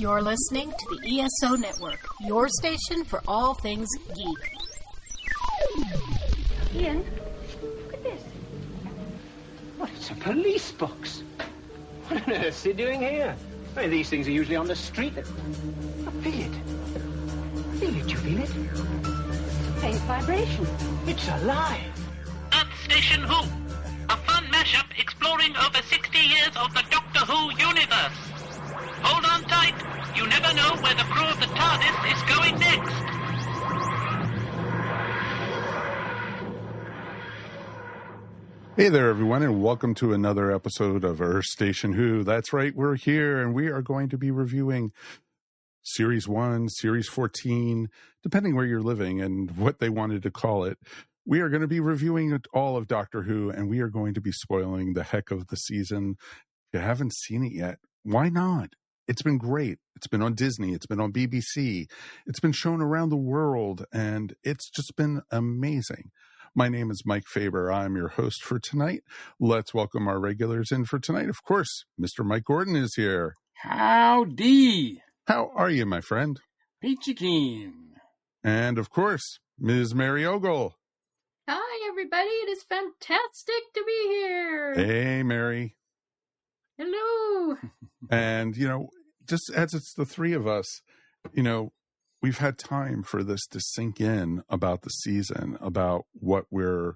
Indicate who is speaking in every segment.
Speaker 1: You're listening to the ESO Network, your station for all things geek.
Speaker 2: Ian, look at this.
Speaker 3: What, it's a police box. What on earth's he doing here? I mean, these things are usually on the street. I feel it. Feel it, you feel it?
Speaker 2: Faint vibration.
Speaker 3: It's alive.
Speaker 4: Earth Station Who, a fun mashup exploring over 60 years of the Doctor Who universe. Hold on tight. You never know where the crew of the TARDIS is going next.
Speaker 5: Hey there, everyone, and welcome to another episode of Earth Station Who. That's right, we're here, and we are going to be reviewing Series 1, Series 14, depending where you're living and what they wanted to call it. We are going to be reviewing all of Doctor Who, and we are going to be spoiling the heck of the season. If you haven't seen it yet, why not? It's been great. It's been on Disney. It's been on BBC. It's been shown around the world, and it's just been amazing. My name is Mike Faber. I'm your host for tonight. Let's welcome our regulars in for tonight. Of course, Mr. Mike Gordon is here.
Speaker 6: Howdy.
Speaker 5: How are you, my friend?
Speaker 6: Peachy keen.
Speaker 5: And, of course, Ms. Mary Ogle.
Speaker 7: Hi, everybody. It is fantastic to be here.
Speaker 5: Hey, Mary.
Speaker 7: Hello.
Speaker 5: And, just as it's the three of us, we've had time for this to sink in about the season, about what we're,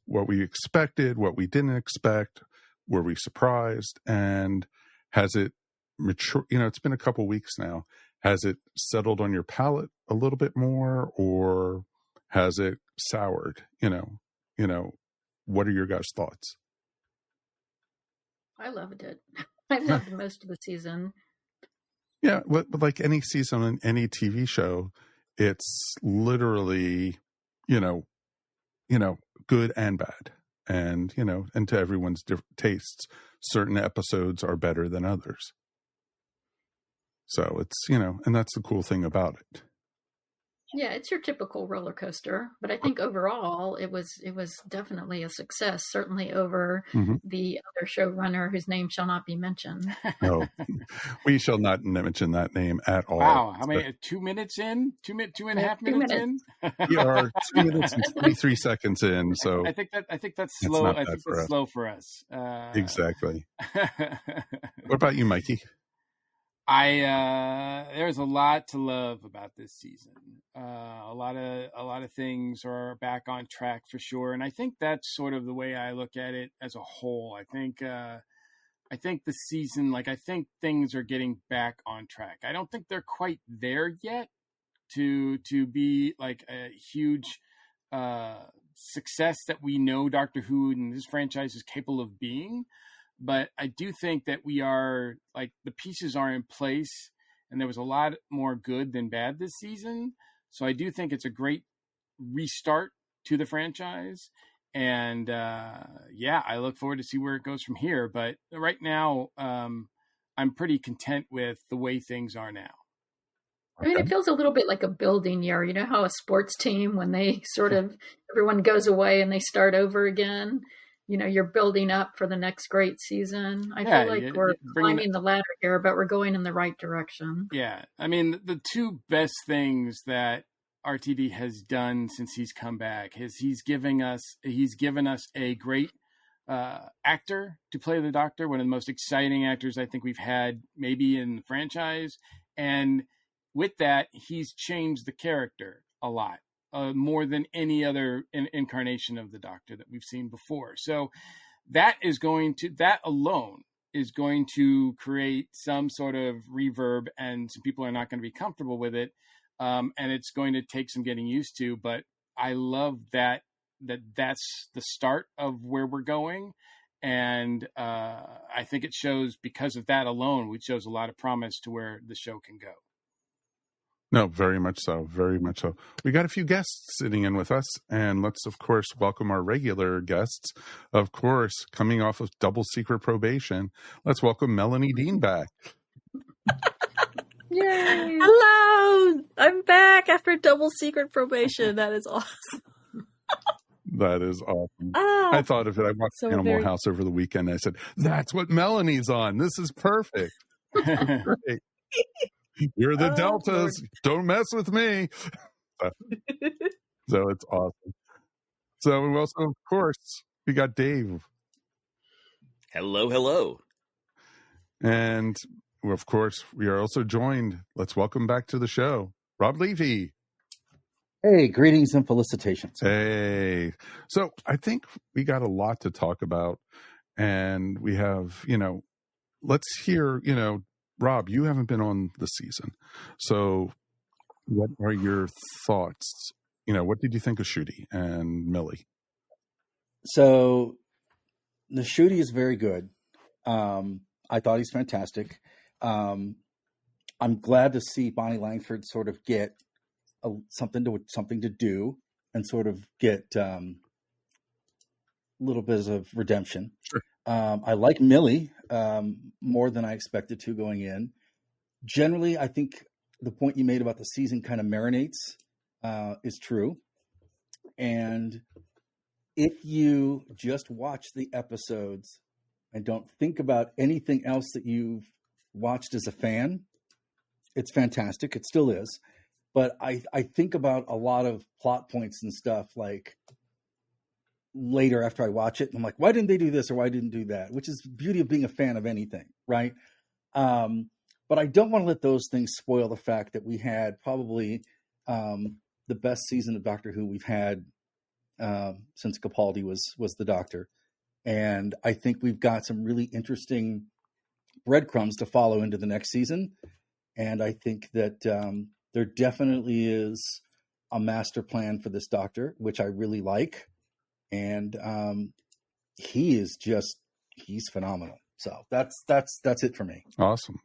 Speaker 5: what we expected, what we didn't expect. Were we surprised? And has it mature? It's been a couple weeks now. Has it settled on your palate a little bit more, or has it soured? What are your guys' thoughts?
Speaker 7: I loved it. I loved most of the season.
Speaker 5: Yeah, but like any season in any TV show, it's literally, good and bad. And, and to everyone's tastes, certain episodes are better than others. So it's, and that's the cool thing about it.
Speaker 7: Yeah, it's your typical roller coaster, but I think overall it was definitely a success, certainly over the other showrunner whose name shall not be mentioned.
Speaker 5: No, we shall not mention that name at all.
Speaker 6: Wow, how many? 2 minutes in? Two and a half minutes in?
Speaker 5: We are 2 minutes and 23 seconds in. So
Speaker 6: I think that's slow. I think that's slow for us.
Speaker 5: Exactly. What about you, Mikey?
Speaker 6: There's a lot to love about this season. A lot of things are back on track for sure, and I think that's sort of the way I look at it as a whole. I think the season, I think things are getting back on track. I don't think they're quite there yet to be like a huge success that we know Doctor Who and this franchise is capable of being. But I do think that we are, the pieces are in place, and there was a lot more good than bad this season. So I do think it's a great restart to the franchise. And, I look forward to see where it goes from here. But right now, I'm pretty content with the way things are now.
Speaker 7: I mean, it feels a little bit like a building year. You know how a sports team, when they everyone goes away and they start over again, you're building up for the next great season. I feel like we're climbing the ladder here, but we're going in the right direction.
Speaker 6: Yeah. I mean, the two best things that RTD has done since he's come back is he's given us a great actor to play the Doctor, one of the most exciting actors I think we've had maybe in the franchise. And with that, he's changed the character a lot. More than any other incarnation of the Doctor that we've seen before. So that alone is going to create some sort of reverb, and some people are not going to be comfortable with it. And it's going to take some getting used to, but I love that's the start of where we're going. And I think it shows, because of that alone, it shows a lot of promise to where the show can go.
Speaker 5: No, very much so. Very much so. We got a few guests sitting in with us, and let's, of course, welcome our regular guests. Of course, coming off of double secret probation, let's welcome Melanie Dean back.
Speaker 7: Yay!
Speaker 8: Hello! I'm back after double secret probation. That is awesome.
Speaker 5: That is awesome. I thought of it. I watched Animal House over the weekend. I said, that's what Melanie's on. This is perfect. Hey, you're the Deltas.
Speaker 8: Lord.
Speaker 5: Don't mess with me. So it's awesome. So we also, of course, we got Dave.
Speaker 9: Hello, hello.
Speaker 5: And of course, we are also joined. Let's welcome back to the show, Rob Levy.
Speaker 10: Hey, greetings and felicitations.
Speaker 5: Hey. So I think we got a lot to talk about. And we have, let's hear, Rob, you haven't been on the season. So what are your thoughts? What did you think of Ncuti and Millie?
Speaker 10: So the Ncuti is very good. I thought he's fantastic. I'm glad to see Bonnie Langford sort of get something to do and sort of get little bits of redemption.
Speaker 5: Sure.
Speaker 10: I like Millie more than I expected to going in. Generally, I think the point you made about the season kind of marinates is true. And if you just watch the episodes and don't think about anything else that you've watched as a fan, it's fantastic. It still is. But I think about a lot of plot points and stuff like later after I watch it. And I'm like, why didn't they do this or why didn't do that? Which is the beauty of being a fan of anything, right? But I don't want to let those things spoil the fact that we had probably the best season of Doctor Who we've had since Capaldi was the Doctor. And I think we've got some really interesting breadcrumbs to follow into the next season. And I think that there definitely is a master plan for this Doctor, which I really like. And he's phenomenal. So that's it for me.
Speaker 5: Awesome.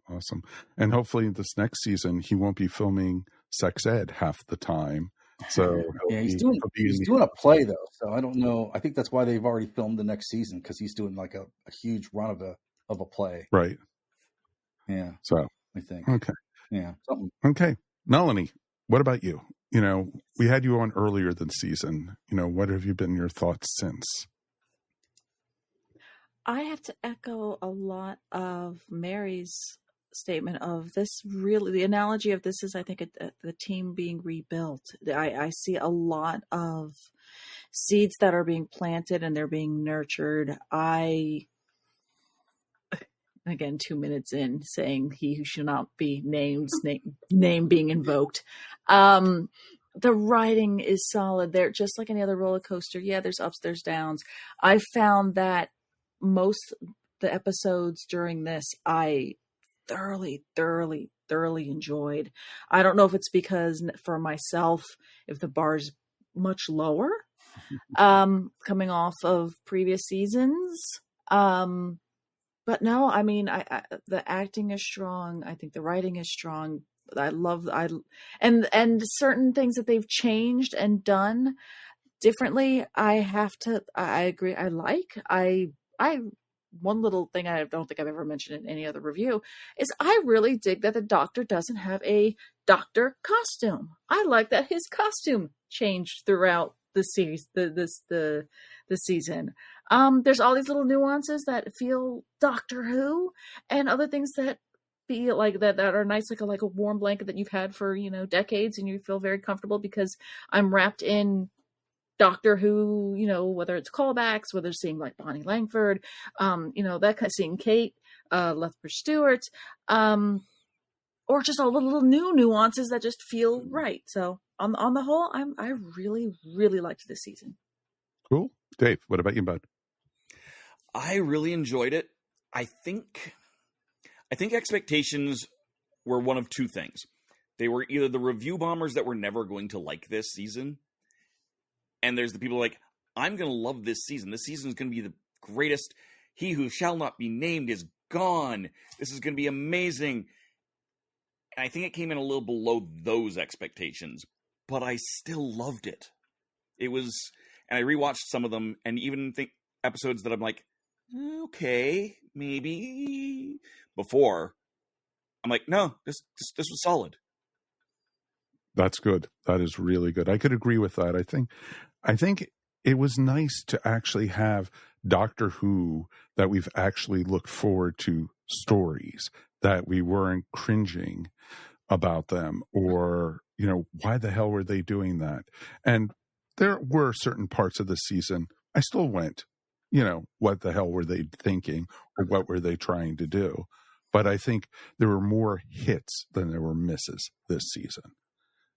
Speaker 5: And hopefully this next season, he won't be filming sex ed half the time. So
Speaker 10: yeah, he's doing a play though. So I don't know. I think that's why they've already filmed the next season, because he's doing like a huge run of a play.
Speaker 5: Right.
Speaker 10: Yeah.
Speaker 5: So
Speaker 10: I think.
Speaker 5: Okay.
Speaker 10: Yeah. Something.
Speaker 5: Okay. Melanie, what about you? We had you on earlier this season. What have you been your thoughts since?
Speaker 8: I have to echo a lot of Mary's statement of this. Really, the analogy of this is, I think, the team being rebuilt. I see a lot of seeds that are being planted and they're being nurtured. Again, 2 minutes in, saying he who should not be named, name being invoked. The writing is solid. They're just like any other roller coaster. Yeah, there's ups, there's downs. I found that most the episodes during this, I thoroughly enjoyed. I don't know if it's because for myself, if the bar's much lower, coming off of previous seasons. But no, I mean, the acting is strong. I think the writing is strong. And certain things that they've changed and done differently. I agree. One little thing I don't think I've ever mentioned in any other review is I really dig that the Doctor doesn't have a Doctor costume. I like that his costume changed throughout the series, the season. There's all these little nuances that feel Doctor Who, and other things that feel like that are nice, like a warm blanket that you've had for decades, and you feel very comfortable because I'm wrapped in Doctor Who, whether it's callbacks, whether it's seeing like Bonnie Langford, that kind of seeing Kate, Lethbridge Stewart, or just all the little new nuances that just feel right. So on the whole, I really, really liked this season.
Speaker 5: Cool. Dave, what about you, bud?
Speaker 9: I really enjoyed it. I think expectations were one of two things. They were either the review bombers that were never going to like this season, and there's the people like, I'm going to love this season. This season is going to be the greatest. He who shall not be named is gone. This is going to be amazing. And I think it came in a little below those expectations, but I still loved it. It was, and I rewatched some of them, and even think episodes that I'm like, okay, maybe before. I'm like, no, this was solid.
Speaker 5: That's good. That is really good. I could agree with that. I think it was nice to actually have Doctor Who that we've actually looked forward to stories, that we weren't cringing about them, or, why the hell were they doing that? And there were certain parts of the season I still went, what the hell were they thinking, or what were they trying to do? But I think there were more hits than there were misses this season,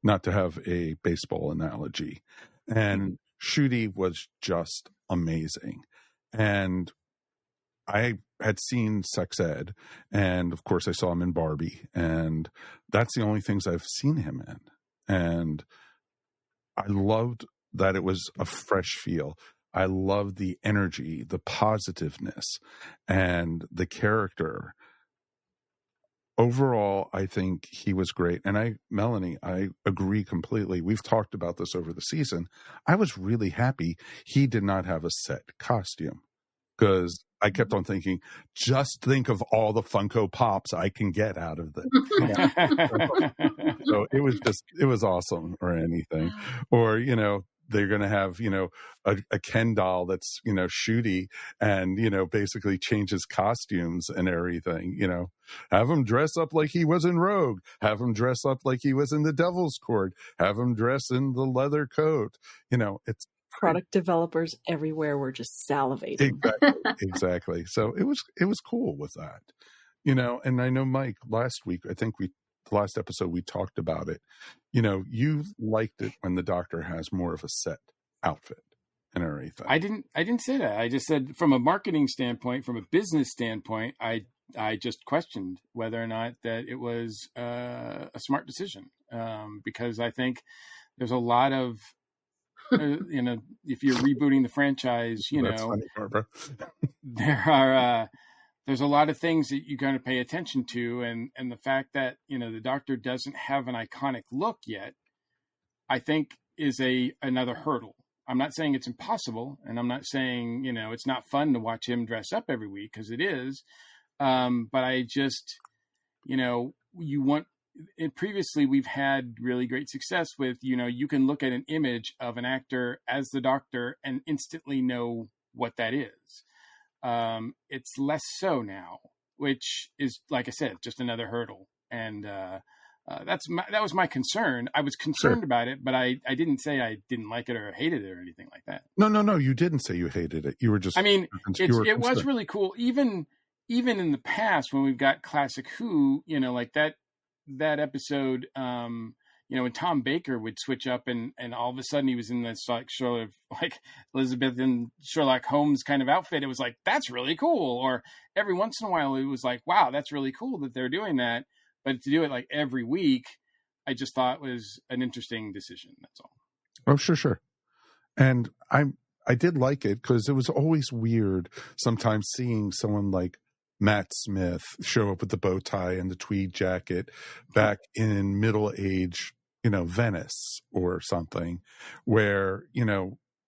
Speaker 5: not to have a baseball analogy. And Ncuti was just amazing. And I had seen Sex Ed, and of course I saw him in Barbie, and that's the only things I've seen him in. And I loved that it was a fresh feel. I loved the energy, the positiveness, and the character. Overall, I think he was great. And Melanie, I agree completely. We've talked about this over the season. I was really happy he did not have a set costume, because I kept on thinking, just think of all the Funko Pops I can get out of this. So it was awesome, or anything. Or, they're going to have, a Ken doll that's, Ncuti, and, basically changes costumes and everything, have him dress up like he was in Rogue, have him dress up like he was in the Devil's Chord, have him dress in the leather coat, it's
Speaker 8: product developers everywhere were just salivating.
Speaker 5: Exactly. So it was cool with that, and I know, Mike, last week, I think the last episode we talked about it, you liked it when the Doctor has more of a set outfit and everything.
Speaker 6: I didn't say that. I just said, from a marketing standpoint, from a business standpoint, I just questioned whether or not that it was a smart decision, because I think there's a lot of if you're rebooting the franchise,
Speaker 5: That's funny, Barbara.
Speaker 6: there's a lot of things that you're going to pay attention to, and the fact that the Doctor doesn't have an iconic look yet, I think, is another hurdle. I'm not saying it's impossible, and I'm not saying it's not fun to watch him dress up every week, because it is, but I just you want. And previously, we've had really great success with, you can look at an image of an actor as the Doctor and instantly know what that is. It's less so now, which is, like I said, just another hurdle. And that was my concern. I was concerned about it, but I didn't say I didn't like it or hated it or anything like that.
Speaker 5: No, you didn't say you hated it. You were just.
Speaker 6: It was really cool. Even in the past, when we've got classic Who, like that episode, when Tom Baker would switch up and all of a sudden he was in this sort of like Elizabeth and Sherlock Holmes kind of outfit, it was like, that's really cool. Or every once in a while it was like, wow, that's really cool that they're doing that. But to do it like every week, I just thought was an interesting decision. That's all.
Speaker 5: Oh, sure. And I did like it, because it was always weird sometimes seeing someone like Matt Smith show up with the bow tie and the tweed jacket back in middle age, Venice or something, where,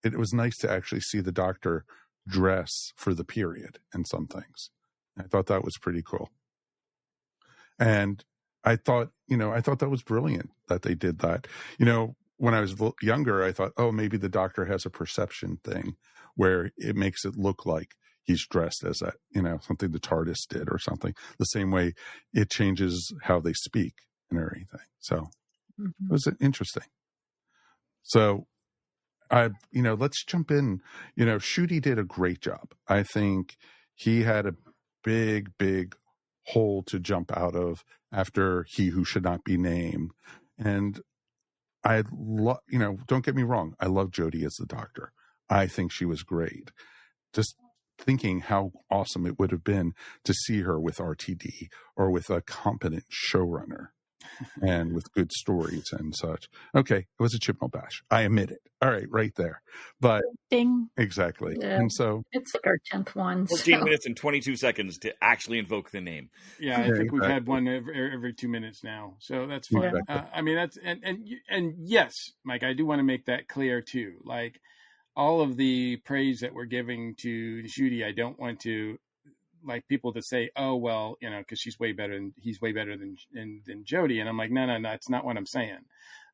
Speaker 5: it was nice to actually see the Doctor dress for the period in some things. I thought that was pretty cool. And I thought that was brilliant that they did that. When I was younger, I thought, oh, maybe the Doctor has a perception thing where it makes it look like he's dressed as that, something the TARDIS did or something. The same way it changes how they speak and everything. So it was interesting. So let's jump in. Ncuti did a great job. I think he had a big hole to jump out of after He Who Should Not Be Named. And don't get me wrong, I love Jodie as the Doctor. I think she was great. Just thinking how awesome it would have been to see her with RTD or with a competent showrunner and with good stories and such. Okay, it was a Chibnall bash. I admit it. All right there. But
Speaker 8: ding.
Speaker 5: Exactly.
Speaker 7: Yeah.
Speaker 5: And so
Speaker 7: it's like our 10th one.
Speaker 9: 14 minutes and 22 seconds to actually invoke the name.
Speaker 6: Yeah, I think we've had one every 2 minutes now, so that's fine.
Speaker 5: Exactly.
Speaker 6: That's and yes, Mike, I do want to make that clear too. Like, all of the praise that we're giving to Ncuti, I don't want to like people to say, oh, well, because he's way better than Jodie. And I'm like, no, it's not what I'm saying.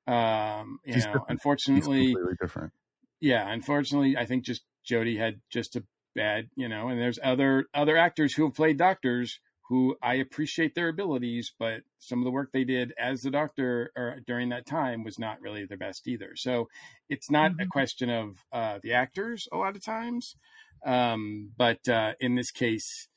Speaker 6: Unfortunately,
Speaker 5: he's completely different.
Speaker 6: Yeah. Unfortunately, I think just Jodie had just a bad, and there's other actors who have played doctors who I appreciate their abilities, but some of the work they did as the Doctor during that time was not really their best either. So it's not a question of the actors a lot of times. But in this case,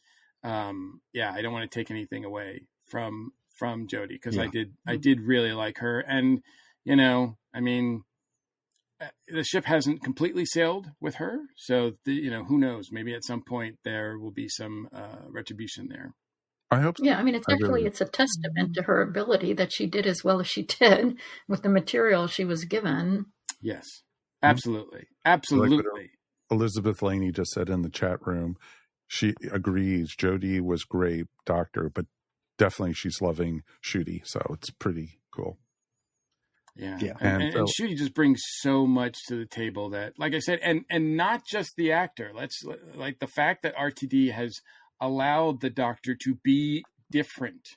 Speaker 6: I don't want to take anything away from Jodie, because I did really like her. And, I mean, the ship hasn't completely sailed with her. So, who knows? Maybe at some point there will be some retribution there.
Speaker 5: I hope so.
Speaker 7: Yeah, I mean, it's a testament to her ability that she did as well as she did with the material she was given.
Speaker 6: Yes, absolutely. Absolutely.
Speaker 5: Like Elizabeth Laney just said in the chat room, she agrees Jodie was great, Doctor, but definitely she's loving Ncuti, so it's pretty cool.
Speaker 6: Yeah. And Ncuti just brings so much to the table that, like I said, and not just the actor. Like the fact that RTD has allowed the Doctor to be different,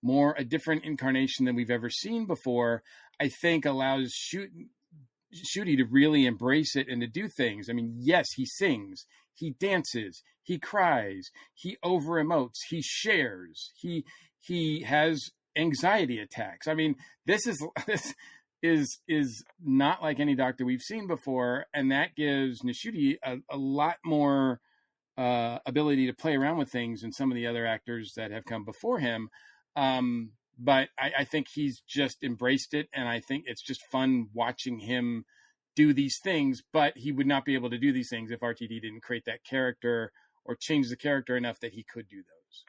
Speaker 6: a different incarnation than we've ever seen before, I think allows Ncuti to really embrace it and to do things. I mean, yes, he sings, he dances, he cries, he over emotes, he shares, he has anxiety attacks. I mean, this is not like any Doctor we've seen before, and that gives Ncuti a lot more ability to play around with things than some of the other actors that have come before him. But I think he's just embraced it, and I think it's just fun watching him do these things. But he would not be able to do these things if RTD didn't create that character or change the character enough that he could do those.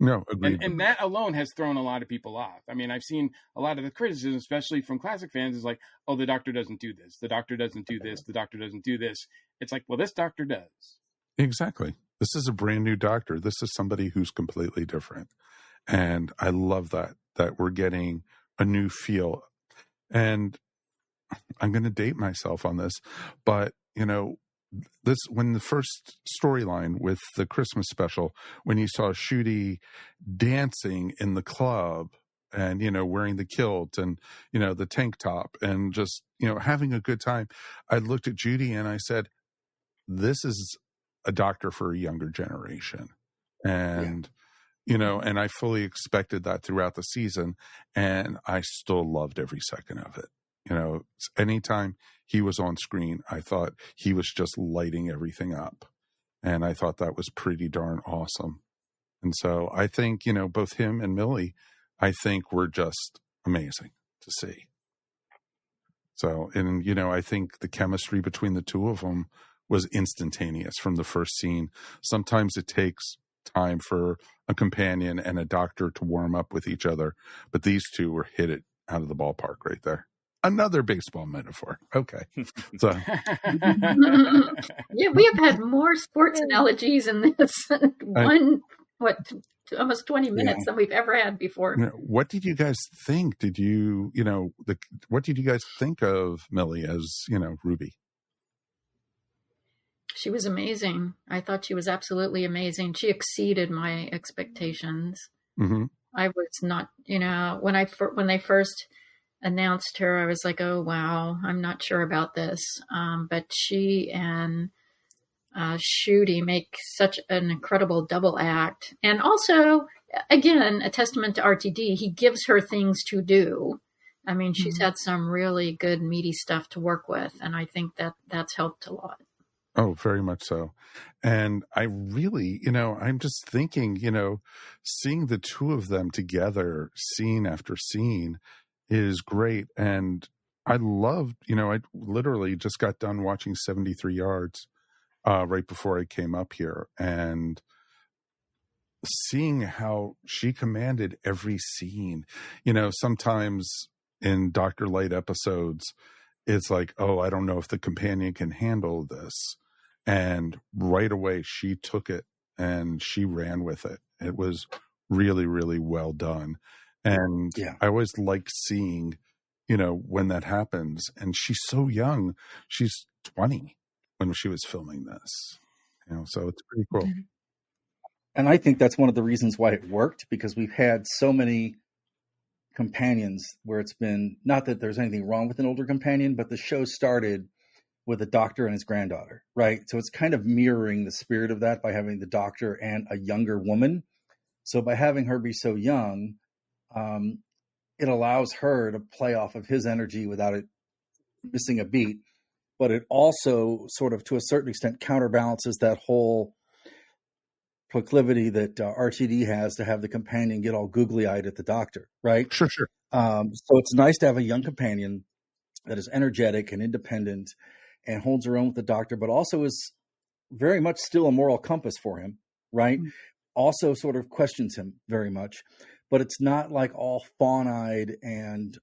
Speaker 5: No, agreed.
Speaker 6: And that alone has thrown a lot of people off. I mean, I've seen a lot of the criticism, especially from classic fans, is like, oh, the Doctor doesn't do this. The Doctor doesn't do this. The Doctor doesn't do this. It's like, well, this Doctor does.
Speaker 5: Exactly. This is a brand new Doctor. This is somebody who's completely different. And I love that we're getting a new feel. And I'm going to date myself on this, but, when the first storyline with the Christmas special, when you saw Ncuti dancing in the club and, wearing the kilt and, the tank top and just, having a good time, I looked at Judy and I said, this is a Doctor for a younger generation. And, and I fully expected that throughout the season, and I still loved every second of it. Anytime he was on screen, I thought he was just lighting everything up. And I thought that was pretty darn awesome. And so I think, both him and Millie, I think were just amazing to see. So, and, I think the chemistry between the two of them was instantaneous from the first scene. Sometimes it takes time for a companion and a Doctor to warm up with each other, but these two were hit it out of the ballpark right there. Another baseball metaphor. Okay. So
Speaker 7: yeah, we have had more sports analogies in this almost 20 minutes than we've ever had before.
Speaker 5: What did you guys think? Did you, what did you guys think of Millie as, Ruby?
Speaker 7: She was amazing. I thought she was absolutely amazing. She exceeded my expectations.
Speaker 5: Mm-hmm.
Speaker 7: I was not, when they first announced her, I was like, oh, wow, I'm not sure about this. But she and Ncuti make such an incredible double act. And also, again, a testament to RTD. He gives her things to do. I mean, she's had some really good, meaty stuff to work with. And I think that's helped a lot.
Speaker 5: Oh, very much so. And I really, I'm just thinking, seeing the two of them together, scene after scene, is great. And I loved, I literally just got done watching 73 Yards right before I came up here, and seeing how she commanded every scene. Sometimes in Dr. Light episodes, it's like, oh, I don't know if the companion can handle this. And right away she took it and she ran with it. It was really, really well done. And I always like seeing, when that happens. And she's so young. She's 20 when she was filming this. So it's pretty cool.
Speaker 10: And I think that's one of the reasons why it worked, because we've had so many companions where it's been, not that there's anything wrong with an older companion, but the show started with a Doctor and his granddaughter, right? So it's kind of mirroring the spirit of that by having the Doctor and a younger woman. So by having her be so young, it allows her to play off of his energy without it missing a beat. But it also sort of, to a certain extent, counterbalances that whole proclivity that RTD has to have the companion get all googly-eyed at the doctor, right?
Speaker 5: Sure.
Speaker 10: So it's nice to have a young companion that is energetic and independent and holds her own with the doctor, but also is very much still a moral compass for him, right? Mm-hmm. Also sort of questions him very much, but it's not like all fawn-eyed and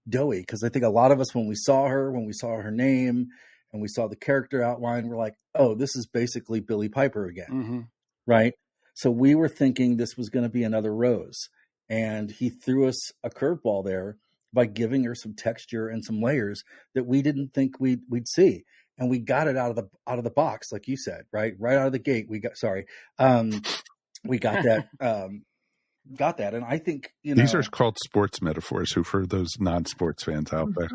Speaker 10: doughy, because I think a lot of us, when we saw her name and we saw the character outline, we're like, oh, this is basically Billie Piper again,
Speaker 6: mm-hmm.
Speaker 10: right? So we were thinking this was going to be another Rose, and he threw us a curveball there by giving her some texture and some layers that we didn't think we'd see. And we got it out of the box, like you said, right out of the gate. We got that. Got that. And I think,
Speaker 5: these are called sports metaphors, who for those non-sports fans out there.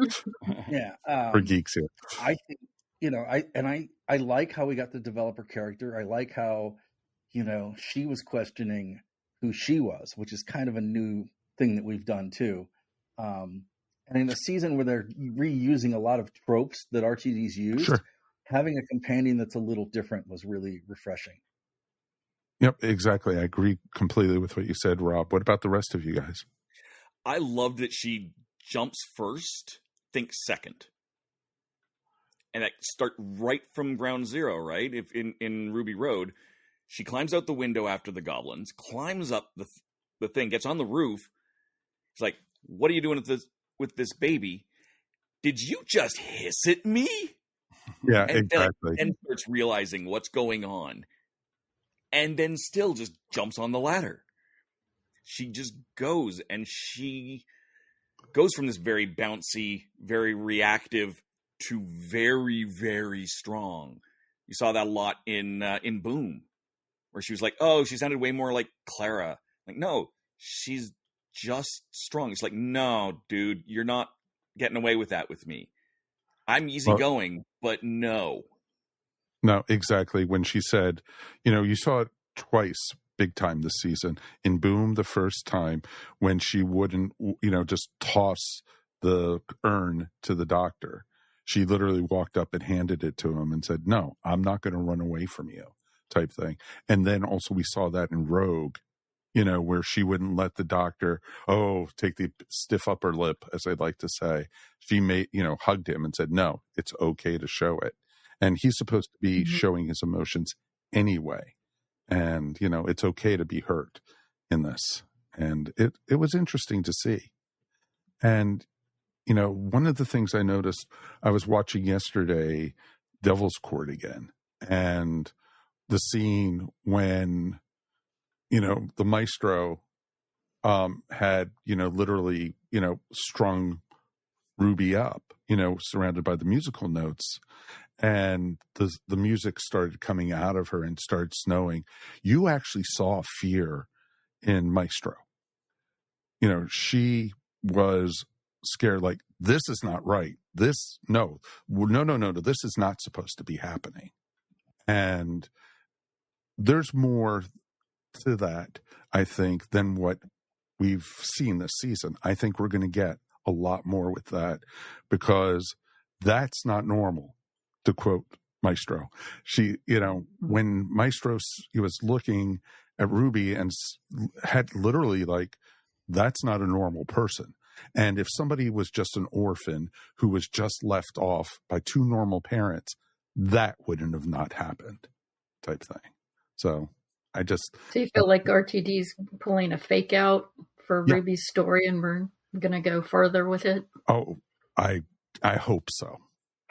Speaker 10: Yeah.
Speaker 5: For geeks here.
Speaker 10: I think, I like how we got the developer character. I like how, she was questioning who she was, which is kind of a new thing that we've done too. And in a season where they're reusing a lot of tropes that RTD's used,
Speaker 5: sure,
Speaker 10: having a companion that's a little different was really refreshing.
Speaker 5: Yep, exactly. I agree completely with what you said, Rob. What about the rest of you guys?
Speaker 9: I love that she jumps first, thinks second. And that start right from ground zero, right? If in Ruby Road, she climbs out the window after the goblins, climbs up the thing, gets on the roof. It's like, what are you doing with this baby? Did you just hiss at me?
Speaker 5: Yeah, exactly.
Speaker 9: And starts realizing what's going on. And then still just jumps on the ladder. She just goes, and she goes from this very bouncy, very reactive to very, very strong. You saw that a lot in Boom, where she was like, oh, she sounded way more like Clara. Like, no, she's just strong. It's like, no, dude, you're not getting away with that with me. I'm easygoing, but no.
Speaker 5: No, exactly. When she said, you saw it twice big time this season. In Boom, the first time when she wouldn't, just toss the urn to the doctor. She literally walked up and handed it to him and said, no, I'm not going to run away from you, type thing. And then also we saw that in Rogue, where she wouldn't let the doctor, take the stiff upper lip, as I'd like to say. She hugged him and said, no, it's okay to show it. And he's supposed to be showing his emotions anyway. And, it's okay to be hurt in this. And it was interesting to see. And, one of the things I noticed, I was watching yesterday Devil's Chord again. And the scene when, the maestro had, literally, strung Ruby up, surrounded by the musical notes. And the music started coming out of her and started snowing. You actually saw fear in Maestro. She was scared, like, this is not right. No, this is not supposed to be happening. And there's more to that, I think, than what we've seen this season. I think we're going to get a lot more with that, because that's not normal. To quote Maestro, she, when Maestro, he was looking at Ruby and had literally like, that's not a normal person. And if somebody was just an orphan who was just left off by two normal parents, that wouldn't have not happened, type thing. So
Speaker 7: So you feel like RTD's pulling a fake out for Ruby's story, and we're going to go further with it?
Speaker 5: Oh, I hope so.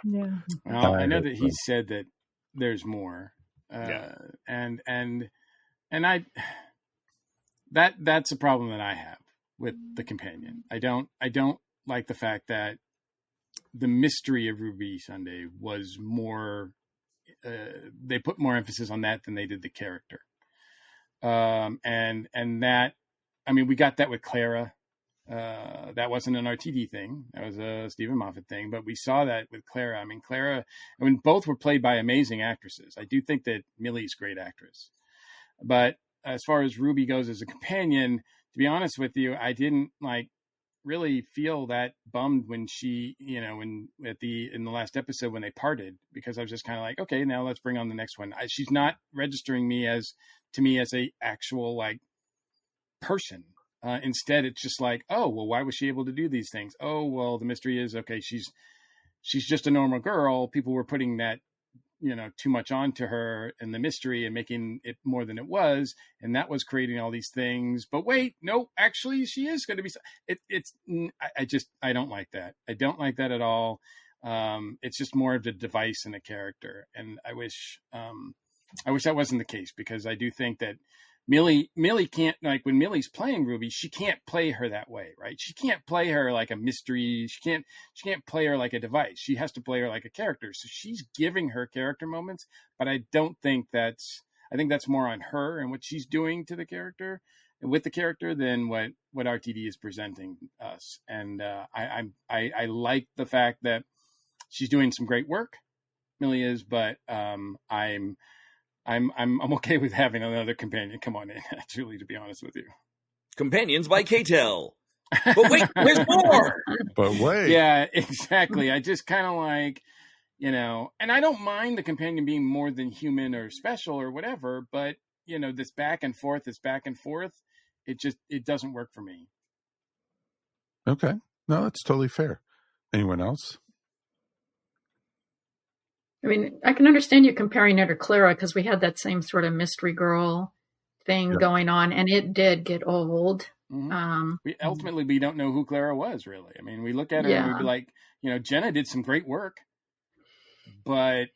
Speaker 7: Yeah.
Speaker 6: Well, I know that he said that there's more. And that's a problem that I have with the companion. I don't like the fact that the mystery of Ruby Sunday was more, they put more emphasis on that than they did the character. And that, we got that with Clara. That wasn't an RTD thing. That was a Stephen Moffat thing, but we saw that with Clara. Clara, both were played by amazing actresses. I do think that Millie's a great actress, but as far as Ruby goes as a companion, to be honest with you, I didn't really feel that bummed when she, in the last episode when they parted, because I was just kind of like, okay, now let's bring on the next one. She's not registering to me as a actual person. Instead, it's just like, oh, well, why was she able to do these things? Oh, well, the mystery is, okay, she's just a normal girl. People were putting that, too much onto her and the mystery and making it more than it was. And that was creating all these things. But wait, no, actually she is going to be, I don't like that. I don't like that at all. It's just more of a device and a character. And I wish that wasn't the case, because I do think that Millie can't, when Millie's playing Ruby, she can't play her that way, right? She can't play her like a mystery. She can't play her like a device. She has to play her like a character. So she's giving her character moments, but I think that's more on her and what she's doing to the character and with the character than what RTD is presenting us. And I like the fact that she's doing some great work, Millie is, but I'm okay with having another companion come on in, actually, to be honest with you.
Speaker 9: Companions by KTEL. But wait, there's more!
Speaker 5: But wait.
Speaker 6: Yeah, exactly. I just kind of and I don't mind the companion being more than human or special or whatever, but, this back and forth, it doesn't work for me.
Speaker 5: Okay. No, that's totally fair. Anyone else?
Speaker 7: I mean, I can understand you comparing her to Clara, because we had that same sort of mystery girl thing going on, and it did get old.
Speaker 6: Mm-hmm. We don't know who Clara was, really. I mean, we look at her and we'd be like, Jenna did some great work, but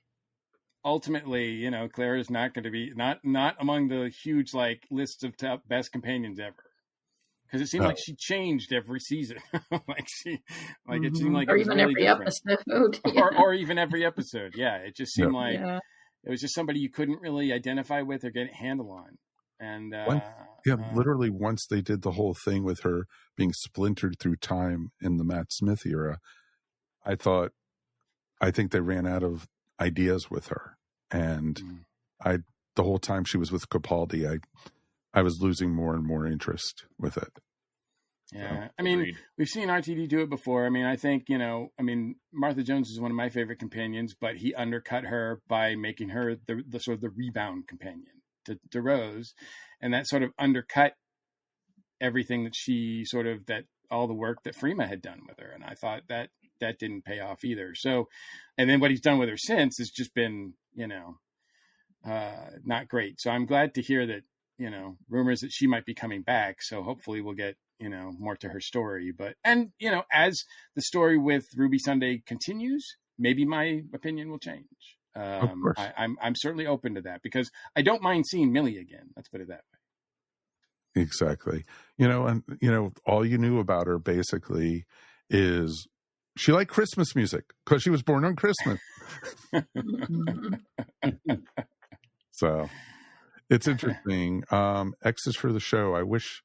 Speaker 6: ultimately, Clara is not going to be not among the huge list of top best companions ever. Because it seemed like she changed every season. It seemed like
Speaker 7: or
Speaker 6: it was
Speaker 7: even
Speaker 6: really
Speaker 7: every
Speaker 6: different.
Speaker 7: Episode. Yeah.
Speaker 6: Or even every episode. Yeah. It just seemed it was just somebody you couldn't really identify with or get a handle on. And
Speaker 5: literally once they did the whole thing with her being splintered through time in the Matt Smith era, I think they ran out of ideas with her. And the whole time she was with Capaldi, I was losing more and more interest with it.
Speaker 6: Yeah.
Speaker 5: So,
Speaker 6: I mean, we've seen RTD do it before. I mean, I think, Martha Jones is one of my favorite companions, but he undercut her by making her the sort of the rebound companion to Rose. And that sort of undercut everything that she that all the work that Freema had done with her. And I thought that didn't pay off either. So, and then what he's done with her since has just been, not great. So I'm glad to hear that, rumors that she might be coming back. So hopefully we'll get, more to her story. But, and, as the story with Ruby Sunday continues, maybe my opinion will change.
Speaker 5: of course.
Speaker 6: I'm certainly open to that, because I don't mind seeing Millie again. Let's put it that way.
Speaker 5: Exactly. All you knew about her basically is she liked Christmas music because she was born on Christmas. So it's interesting. X is for the show. I wish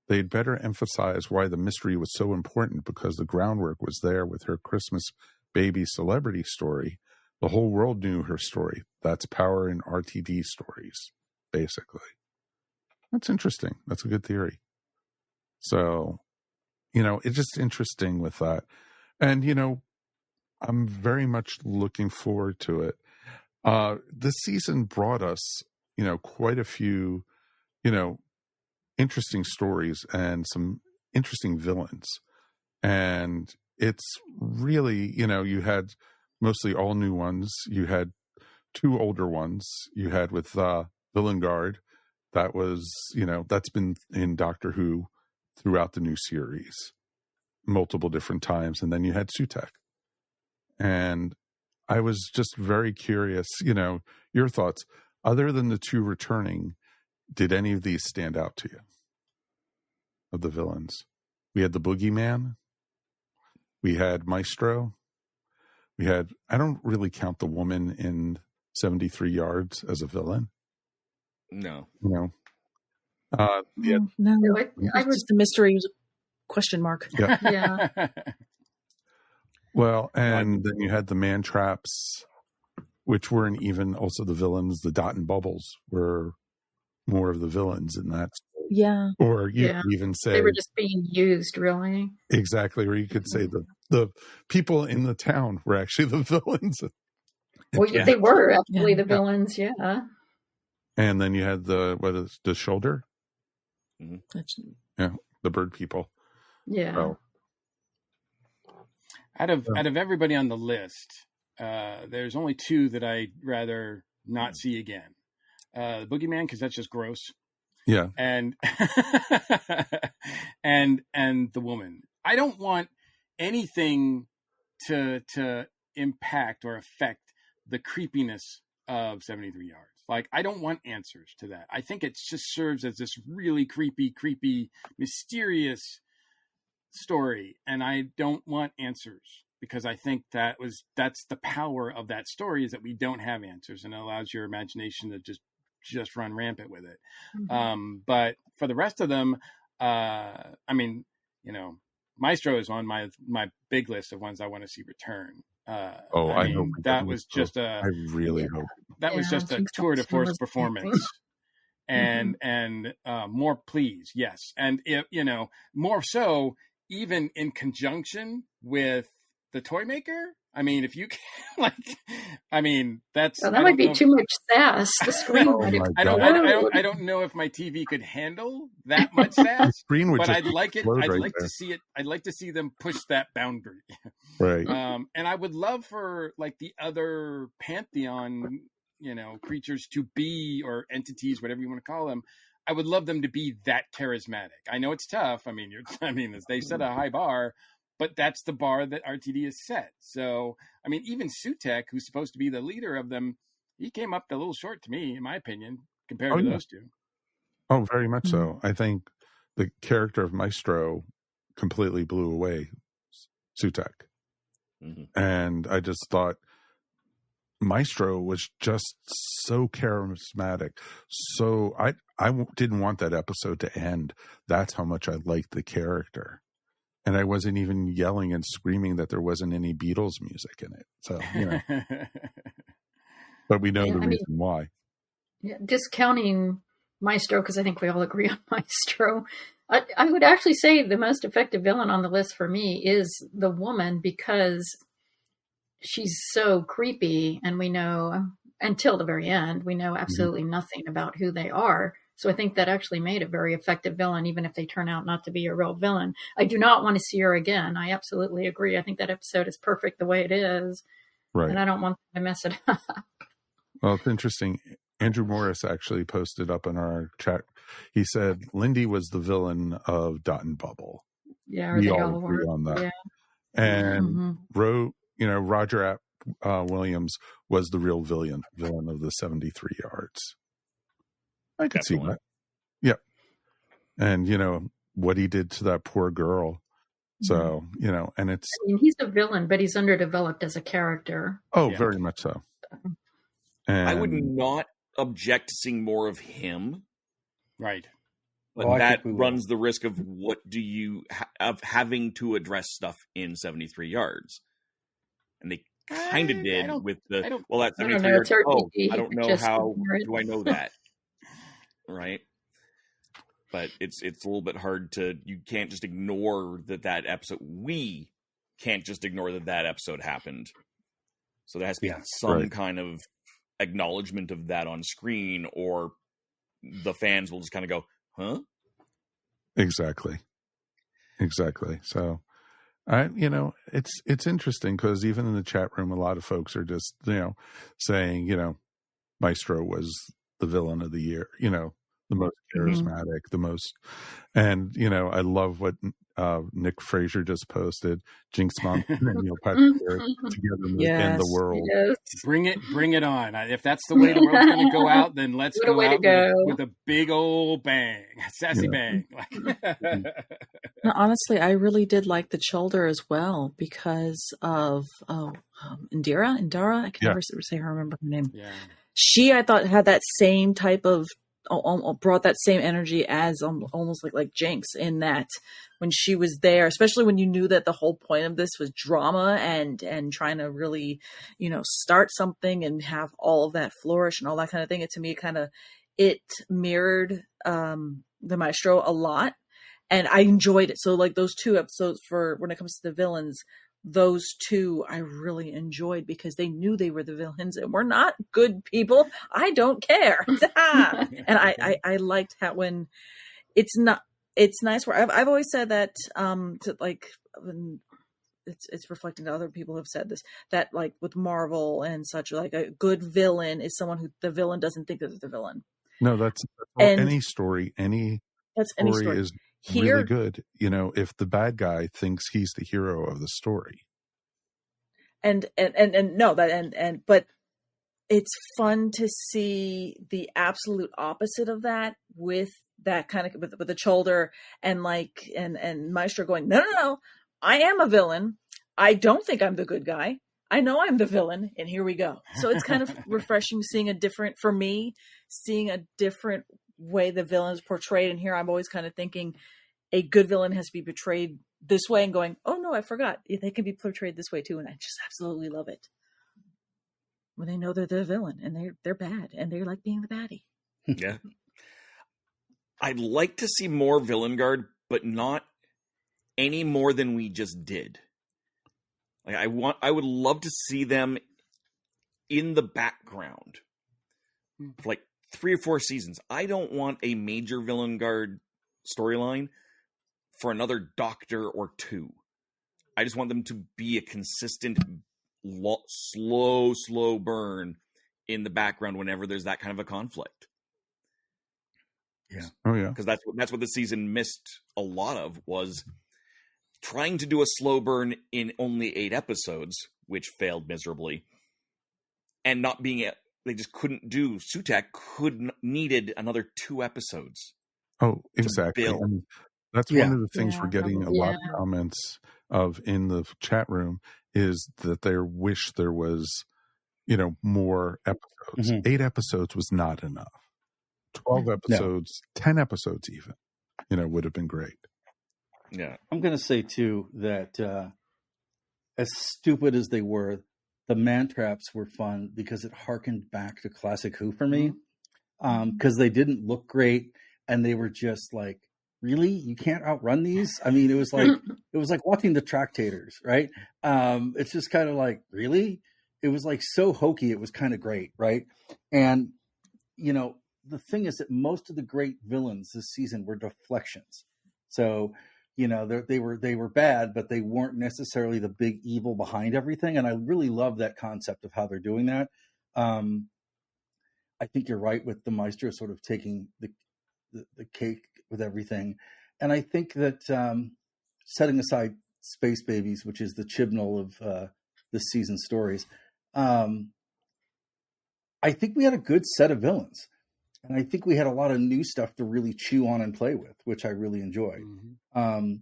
Speaker 5: they'd better emphasize why the mystery was so important, because the groundwork was there with her Christmas baby celebrity story. The whole world knew her story. That's power in RTD stories, basically. That's interesting. That's a good theory. So, it's just interesting with that. And, I'm very much looking forward to it. This season brought us, quite a few, interesting stories and some interesting villains. And it's really, you had mostly all new ones. You had two older ones. You had with Villain Guard. That was, that's been in Doctor Who throughout the new series multiple different times. And then you had Sutek. And I was just very curious, your thoughts. Other than the two returning, did any of these stand out to you? Of the villains? We had the Boogeyman. We had Maestro. We had, I don't really count the woman in 73 Yards as a villain.
Speaker 9: No.
Speaker 8: No. It's just a mystery question mark.
Speaker 5: Yeah.
Speaker 7: Yeah.
Speaker 5: Well, and then you had the Man Traps, which weren't even also the villains. The Dot and Bubbles were more of the villains in that.
Speaker 8: Yeah.
Speaker 5: Or you could even say
Speaker 7: they were just being used, really.
Speaker 5: Exactly. Or you could say the people in the town were actually the villains.
Speaker 7: Well, they were actually the villains,
Speaker 5: And then you had the shoulder?
Speaker 9: Mm-hmm.
Speaker 5: Yeah, the bird people.
Speaker 7: Yeah.
Speaker 5: So,
Speaker 6: out of everybody on the list, there's only two that I'd rather not see again. The Boogeyman, because that's just gross.
Speaker 5: Yeah.
Speaker 6: And and the woman. I don't want anything to impact or affect the creepiness of 73 Yards. Like, I don't want answers to that. I think it just serves as this really creepy, mysterious story, and I don't want answers, because I think that's the power of that story, is that we don't have answers, and it allows your imagination to just run rampant with it.
Speaker 7: Mm-hmm.
Speaker 6: But for the rest of them, I mean, Maestro is on my big list of ones I want to see return. I hope that was just
Speaker 5: I really hope
Speaker 6: that was just a tour de force performance. And more, please, yes, and more so even in conjunction with the toy maker. I mean, if you can, that's
Speaker 7: that might be too much sass. The screen.
Speaker 6: I don't know if my TV could handle that much sass.
Speaker 5: Screen would
Speaker 6: but
Speaker 5: just
Speaker 6: I'd like
Speaker 5: to
Speaker 6: see it. I'd like to see them push that boundary.
Speaker 5: Right.
Speaker 6: And I would love for the other pantheon, creatures to be, or entities, whatever you want to call them. I would love them to be that charismatic. I know it's tough. I mean, they set a high bar. But that's the bar that RTD has set. So, I mean, even Sutek, who's supposed to be the leader of them, he came up a little short to me, in my opinion, compared to those two.
Speaker 5: Oh, very much so. I think the character of Maestro completely blew away Sutek. Mm-hmm. And I just thought Maestro was just so charismatic. So I didn't want that episode to end. That's how much I liked the character. And I wasn't even yelling and screaming that there wasn't any Beatles music in it. So, but we know the reason why.
Speaker 7: Yeah, discounting Maestro, because I think we all agree on Maestro. I would actually say the most effective villain on the list for me is the woman, because she's so creepy, and we know, until the very end, we know absolutely nothing about who they are. So I think that actually made a very effective villain, even if they turn out not to be a real villain. I do not want to see her again. I absolutely agree. I think that episode is perfect the way it is.
Speaker 5: Right.
Speaker 7: And I don't want them to mess it up.
Speaker 5: Well, it's interesting. Andrew Morris actually posted up in our chat. He said Lindy was the villain of Dot and Bubble.
Speaker 7: Yeah,
Speaker 5: we all agree on that. Yeah. And Roger Williams was the real villain of the 73 Yards. I could see that. Yeah. And, what he did to that poor girl. So, and it's...
Speaker 7: I mean, he's a villain, but he's underdeveloped as a character.
Speaker 5: Oh, very much so. And
Speaker 9: I would not object to seeing more of him.
Speaker 6: Right.
Speaker 9: But that runs the risk of of having to address stuff in 73 Yards. And they kind of did with that's 73 Yards. I don't know how do I know that. Right. But it's a little bit hard you can't just ignore that episode. We can't just ignore that episode happened. So there has to be some kind of acknowledgement of that on screen, or the fans will just kind of go, huh?
Speaker 5: Exactly. So it's interesting, because even in the chat room, a lot of folks are just, saying, Maestro was the villain of the year, the most charismatic, the most, and I love what Nick Frazier just posted. Jinx Monson and Neil Patrick together in the world.
Speaker 7: Yes.
Speaker 6: Bring it on! If that's the way the world's going to go out, then let's go out with a big old bang, sassy bang.
Speaker 8: No, honestly, I really did like the shoulder as well, because of Indira. I can never remember her name.
Speaker 6: Yeah.
Speaker 8: She, I thought, had that same type of, brought that same energy as almost like Jinx, in that when she was there, especially when you knew that the whole point of this was drama and trying to really, start something and have all of that flourish and all that kind of thing. To me, it kind of it mirrored the Maestro a lot, and I enjoyed it. So like those 2 episodes, for when it comes to the villains, those 2 I really enjoyed because they knew they were the villains and we're not good people. I don't care. And I liked how when it's nice where I've always said that to like when it's reflecting to other people who have said this, that like with Marvel and such, like a good villain is someone who the villain doesn't think that they're the villain.
Speaker 5: No, that's any story. Any story is really good. You know, if the bad guy thinks he's the hero of the story.
Speaker 8: But it's fun to see the absolute opposite of that with that kind of with the shoulder and like and Maestro going, no, I am a villain. I don't think I'm the good guy. I know I'm the villain, and here we go. So it's kind of refreshing seeing a different way the villain is portrayed. And here I'm always kind of thinking a good villain has to be portrayed this way and going, oh no, I forgot. They can be portrayed this way too. And I just absolutely love it. When they know they're the villain and they're bad and they like being the baddie.
Speaker 9: Yeah. I'd like to see more Villain Guard, but not any more than we just did. Like I would love to see them in the background for like 3 or 4 seasons. I don't want a major Villain Guard storyline for another Doctor or 2. I just want them to be a consistent, slow burn in the background whenever there's that kind of a conflict.
Speaker 10: Yeah.
Speaker 5: Oh yeah.
Speaker 9: Because that's what the season missed a lot of, was trying to do a slow burn in only 8 episodes, which failed miserably, and not being they just couldn't do. Sutek needed another 2 episodes.
Speaker 5: Oh, exactly. And that's one of the things we're getting a lot of comments of in the chat room, is that they wish there was, more episodes. 8 episodes was not enough. 12 episodes, 10 episodes even, would have been great.
Speaker 9: Yeah.
Speaker 10: I'm going to say, too, that as stupid as they were, the man traps were fun because it harkened back to classic Who for me. Because they didn't look great and they were just like, really? You can't outrun these? I mean, it was like watching the Tractators, right? It's just kind of like, really? It was like so hokey. It was kind of great, right? And, the thing is that most of the great villains this season were deflections. So, they were bad, but they weren't necessarily the big evil behind everything. And I really love that concept of how they're doing that. I think you're right with the Maestro sort of taking the cake with everything. And I think that setting aside Space Babies, which is the Chibnall of this season's stories, I think we had a good set of villains. And I think we had a lot of new stuff to really chew on and play with, which I really enjoyed. The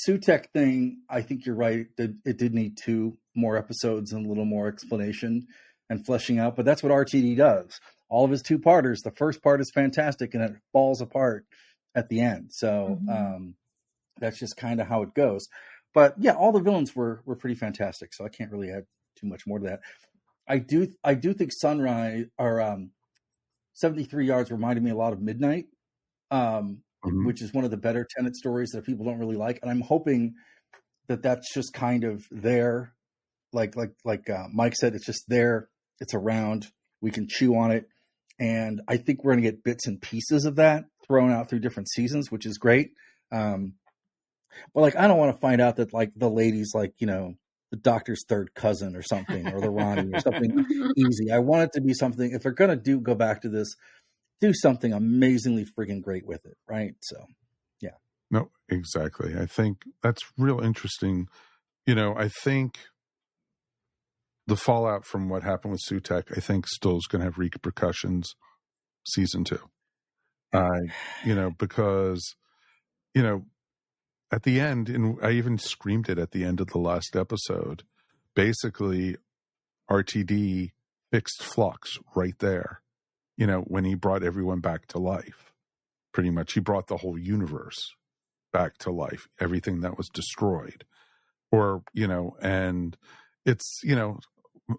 Speaker 10: Sutek thing, I think you're right. It did need 2 more episodes and a little more explanation and fleshing out. But that's what RTD does. All of his 2-parters, the first part is fantastic and it falls apart at the end. So that's just kind of how it goes. But yeah, all the villains were pretty fantastic. So I can't really add too much more to that. I do think Sunrise or 73 Yards reminded me a lot of Midnight, which is one of the better Tenet stories that people don't really like. And I'm hoping that that's just kind of there. Like Mike said, it's just there. It's around. We can chew on it. And I think we're going to get bits and pieces of that thrown out through different seasons, which is great. But like, I don't want to find out that like the lady's like, the Doctor's third cousin or something, or the Ronnie or something easy. I want it to be something, if they're going to go back to this, do something amazingly friggin' great with it. Right. So, yeah.
Speaker 5: No, exactly. I think that's real interesting. I think the fallout from what happened with Sutek, I think still is going to have repercussions season 2. Because, at the end, and I even screamed it at the end of the last episode, basically RTD fixed Flux right there, when he brought everyone back to life. Pretty much, he brought the whole universe back to life, everything that was destroyed. Or, and it's,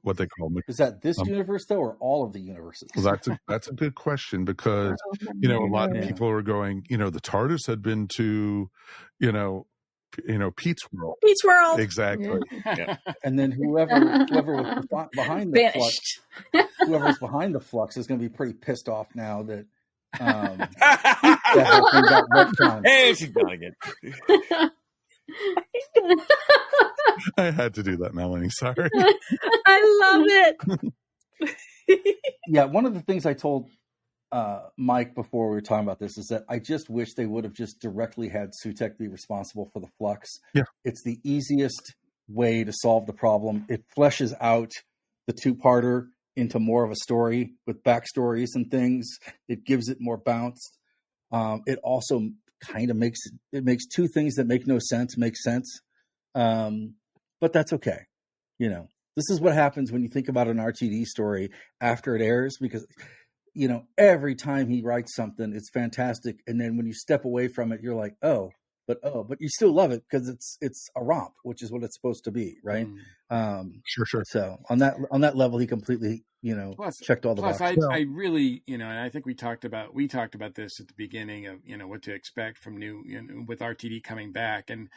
Speaker 5: what they call.
Speaker 10: Is that this universe though, or all of the universes?
Speaker 5: Well, that's a good question because a lot of people are going. The TARDIS had been to, Pete's World.
Speaker 8: Pete's World,
Speaker 5: exactly.
Speaker 9: Yeah.
Speaker 10: And then whoever was behind the flux, whoever's behind the flux is going to be pretty pissed off now that that whole thing got retconned.
Speaker 9: Hey, she's gone again.
Speaker 5: I had to do that, Melanie. Sorry.
Speaker 8: I love it.
Speaker 10: Yeah, one of the things I told Mike before we were talking about this is that I just wish they would have just directly had Sutek be responsible for the flux.
Speaker 5: Yeah.
Speaker 10: It's the easiest way to solve the problem. It fleshes out the two-parter into more of a story with backstories and things. It gives it more bounce. It also kind of makes two things that make no sense make sense. But that's okay. This is what happens when you think about an RTD story after it airs, because every time he writes something, it's fantastic. And then when you step away from it, you're like, but you still love it because it's a romp, which is what it's supposed to be, right?
Speaker 5: Sure.
Speaker 10: So on that level, he completely, checked all the boxes.
Speaker 6: I really, and I think we talked about this at the beginning of, what to expect from with RTD coming back. And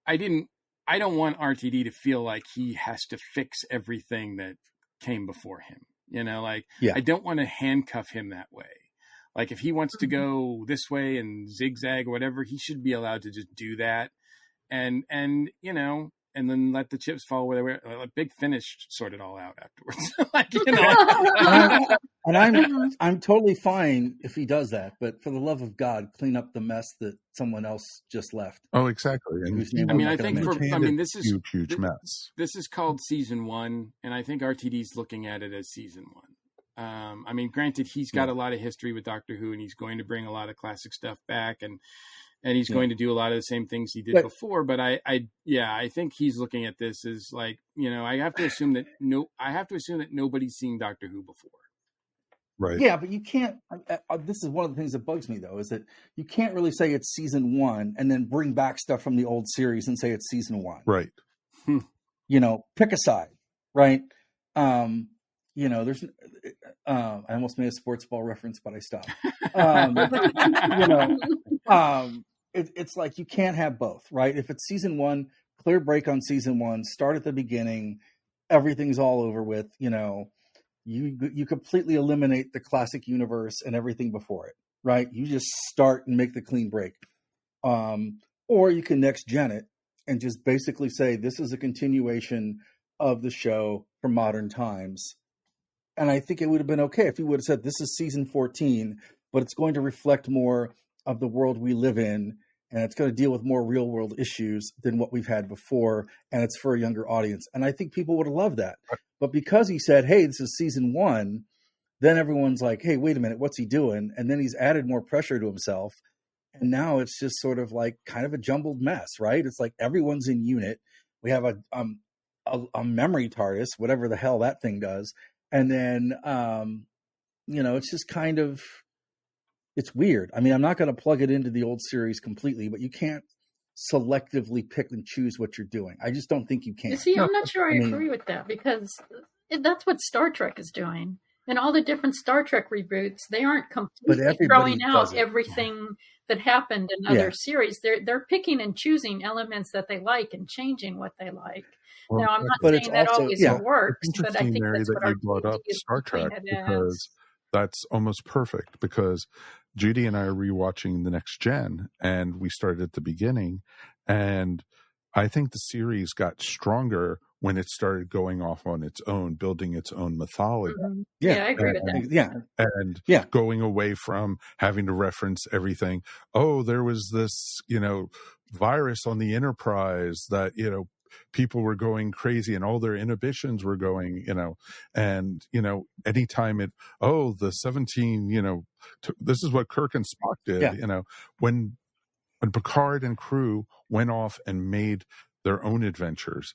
Speaker 6: I don't want RTD to feel like he has to fix everything that came before him. I don't want to handcuff him that way. Like if he wants to go this way and zigzag or whatever, he should be allowed to just do that. And then let the chips fall where they were. Big Finish sort it all out afterwards.
Speaker 10: And I'm totally fine if he does that, but for the love of God, clean up the mess that someone else just left.
Speaker 5: Oh, exactly. And
Speaker 6: I think this is
Speaker 5: huge mess.
Speaker 6: This is called season 1, and I think RTD's looking at it as season 1. Granted, he's got a lot of history with Doctor Who, and he's going to bring a lot of classic stuff back, and he's going to do a lot of the same things he did before. But I think he's looking at this as like, I have to assume that nobody's seen Doctor Who before.
Speaker 5: Right.
Speaker 10: Yeah, but you can't. This is one of the things that bugs me, though, is that you can't really say it's season 1 and then bring back stuff from the old series and say it's season 1.
Speaker 5: Right.
Speaker 10: Pick a side, right? There's. I almost made a sports ball reference, but I stopped. It's like you can't have both, right? If it's season 1, clear break on season 1, start at the beginning, everything's all over with. You completely eliminate the classic universe and everything before it, right? You just start and make the clean break. Or you can next gen it and just basically say this is a continuation of the show from modern times. And I think it would have been okay if you would have said this is season 14, but it's going to reflect more of the world we live in, and it's going to deal with more real world issues than what we've had before, and it's for a younger audience. And I think people would have loved that. But because he said, hey, this is season 1, then everyone's like, hey, wait a minute, what's he doing? And then he's added more pressure to himself. And now it's just sort of like kind of a jumbled mess, right? It's like everyone's in unit. We have a memory TARDIS, whatever the hell that thing does. And then, it's just kind of, it's weird. I'm not going to plug it into the old series completely, but you can't selectively pick and choose what you're doing. I just don't think you can.
Speaker 7: You see, I'm not sure I agree with that, because that's what Star Trek is doing. And all the different Star Trek reboots, they aren't completely throwing out everything that happened in other series. They're picking and choosing elements that they like and changing what they like. Now, I'm not saying that always works, but I think
Speaker 5: Mary,
Speaker 7: that's what
Speaker 5: you brought up Star Trek, because that's almost perfect, because Judy and I are rewatching The Next Gen, and we started at the beginning, and I think the series got stronger when it started going off on its own, building its own mythology.
Speaker 7: Mm-hmm. Yeah, I agree with that.
Speaker 5: And going away from having to reference everything. Oh, there was this, virus on the Enterprise that, people were going crazy and all their inhibitions were going, and, anytime the 17, this is what Kirk and Spock did, when Picard and crew went off and made their own adventures,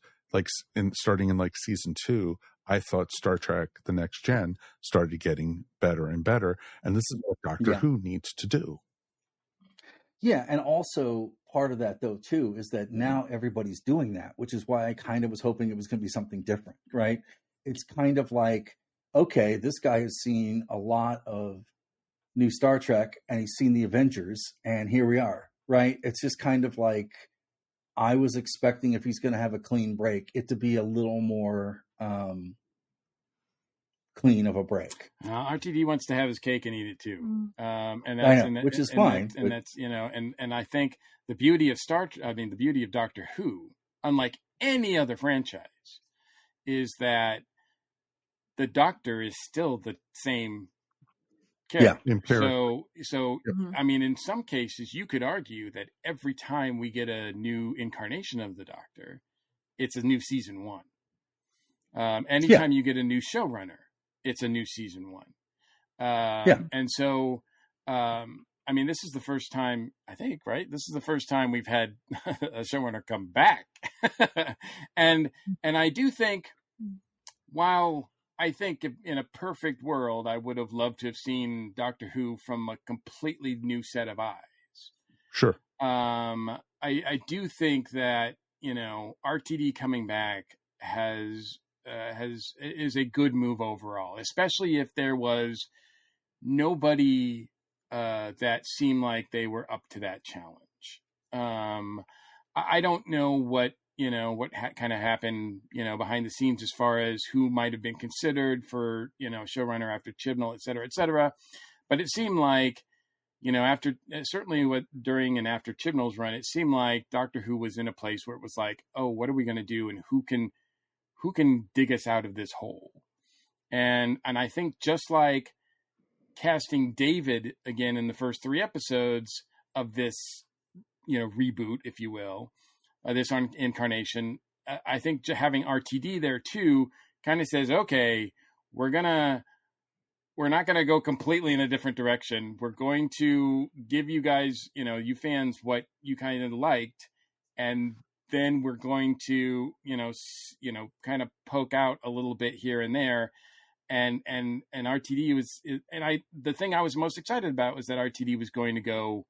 Speaker 5: starting in season 2, I thought Star Trek The Next Gen started getting better and better. And this is what Doctor Who needs to do.
Speaker 10: Yeah. And also part of that, though, too, is that now everybody's doing that, which is why I kind of was hoping it was going to be something different, right? it's kind of like, okay, this guy has seen a lot of new Star Trek and he's seen the Avengers, and here we are, right? It's just kind of like, I was expecting, if he's going to have a clean break, it to be a little more clean of a break.
Speaker 6: RTD wants to have his cake and eat it too, and
Speaker 10: that's, I know, which is fine.
Speaker 6: And that's, you know, and I think the beauty of the beauty of Doctor Who, unlike any other franchise, is that the Doctor is still the same character.
Speaker 5: Yeah,
Speaker 6: so I mean, in some cases, you could argue that every time we get a new incarnation of the Doctor, it's a new season one. Anytime you get a new showrunner, it's a new season one. And so, I mean, this is the first time, I think, right? This is the first time we've had a showrunner come back. and I do think, while I think in a perfect world, I would have loved to have seen Doctor Who from a completely new set of eyes.
Speaker 5: Sure.
Speaker 6: I do think that, you know, RTD coming back is a good move overall, especially if there was nobody that seemed like they were up to that challenge. I don't know what kind of happened, you know, behind the scenes as far as who might have been considered for, you know, showrunner after Chibnall, et cetera. But it seemed like, you know, during and after Chibnall's run, it seemed like Doctor Who was in a place where it was like, oh, what are we going to do? And who can dig us out of this hole? And I think just like casting David again in the first 3 episodes of this, you know, reboot, if you will, this incarnation, I think having RTD there too kind of says, okay, we're not going to go completely in a different direction. We're going to give you guys, you know, you fans, what you kind of liked, and then we're going to, you know, kind of poke out a little bit here and there. And RTD was, and the thing I was most excited about was that RTD was going to go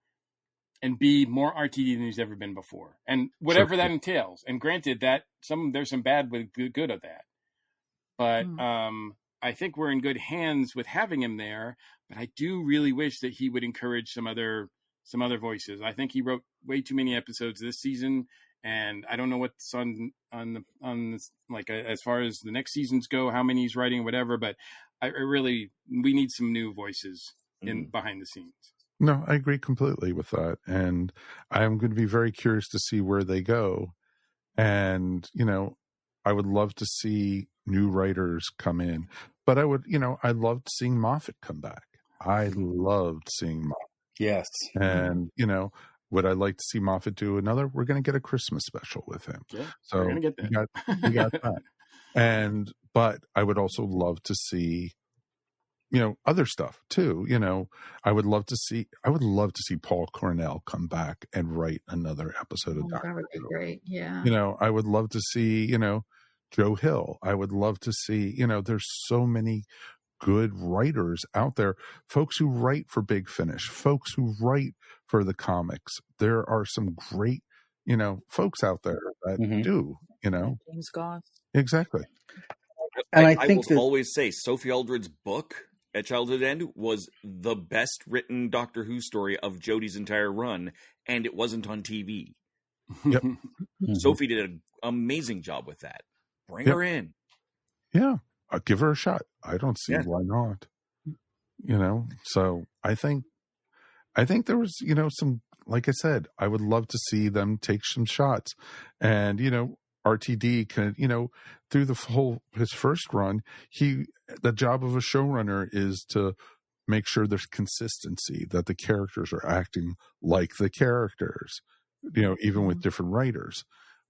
Speaker 6: and be more RTD than he's ever been before, and whatever that entails. And granted that there's some bad with good of that, but I think we're in good hands with having him there. But I do really wish that he would encourage some other voices. I think he wrote way too many episodes this season, and I don't know what's on this, like, as far as the next seasons go, how many he's writing, whatever. But we need some new voices behind the scenes.
Speaker 5: No, I agree completely with that. And I'm going to be very curious to see where they go. And, you know, I would love to see new writers come in. But I loved seeing Moffat come back. I loved seeing Moffat.
Speaker 10: Yes.
Speaker 5: And, you know, would I like to see Moffat do another? We're going to get a Christmas special with him.
Speaker 6: Yeah,
Speaker 5: so
Speaker 6: we're going to get that.
Speaker 5: We got that. But I would also love to see, you know, other stuff too. You know, I would love to see Paul Cornell come back and write another episode of Doctor Who.
Speaker 7: That would be great. Yeah.
Speaker 5: You know, I would love to see, you know, Joe Hill. I would love to see, you know, there's so many good writers out there, folks who write for Big Finish, folks who write for the comics. There are some great, you know, folks out there that do, you know.
Speaker 8: James Goss.
Speaker 5: Exactly.
Speaker 10: And I
Speaker 9: will always say Sophie Aldred's book at Childhood End was the best written Doctor Who story of Jodie's entire run, and it wasn't on TV.
Speaker 5: Yep.
Speaker 9: Sophie did an amazing job with that. Bring her in.
Speaker 5: Yeah. I'll give her a shot. I don't see why not. You know, so I think there was, you know, some, like I said, I would love to see them take some shots. And, you know, RTD can, you know, through his first run, the job of a showrunner is to make sure there's consistency, that the characters are acting like the characters, you know, even with different writers.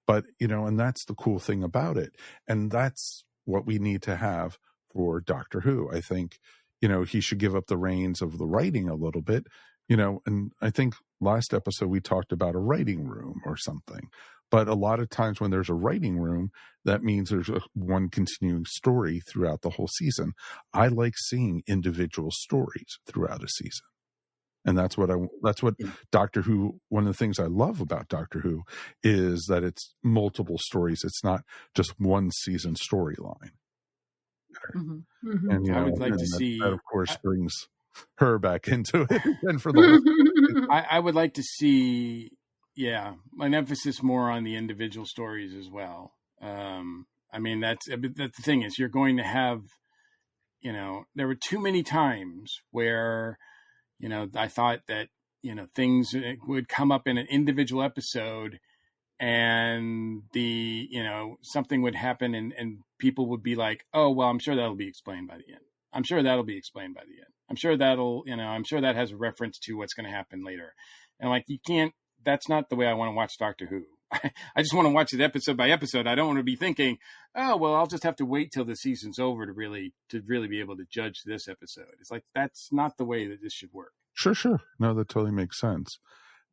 Speaker 5: But, you know, and that's the cool thing about it. And that's what we need to have for Doctor Who. I think, you know, he should give up the reins of the writing a little bit, you know, and I think last episode we talked about a writing room or something. But a lot of times when there's a writing room, that means there's one continuing story throughout the whole season. I like seeing individual stories throughout a season. And that's what Doctor Who, one of the things I love about Doctor Who is that it's multiple stories. It's not just one season storyline. there.
Speaker 7: Mm-hmm. Mm-hmm.
Speaker 5: And,
Speaker 6: I would like to
Speaker 5: and
Speaker 6: see
Speaker 5: that, of course, brings her back into it. And for the whole
Speaker 6: I would like to see, an emphasis more on the individual stories as well. I mean, that's the thing is you're going to have, there were too many times where, I thought that, things would come up in an individual episode and something would happen and people would be like, oh, well, I'm sure that'll be explained by the end. I'm sure that'll be explained by the end. I'm sure I'm sure that has a reference to what's going to happen later. And like, that's not the way I want to watch Doctor Who. I just want to watch it episode by episode. I don't want to be thinking, oh, well, I'll just have to wait till the season's over to really be able to judge this episode. It's like, that's not the way that this should work.
Speaker 5: Sure. No, that totally makes sense.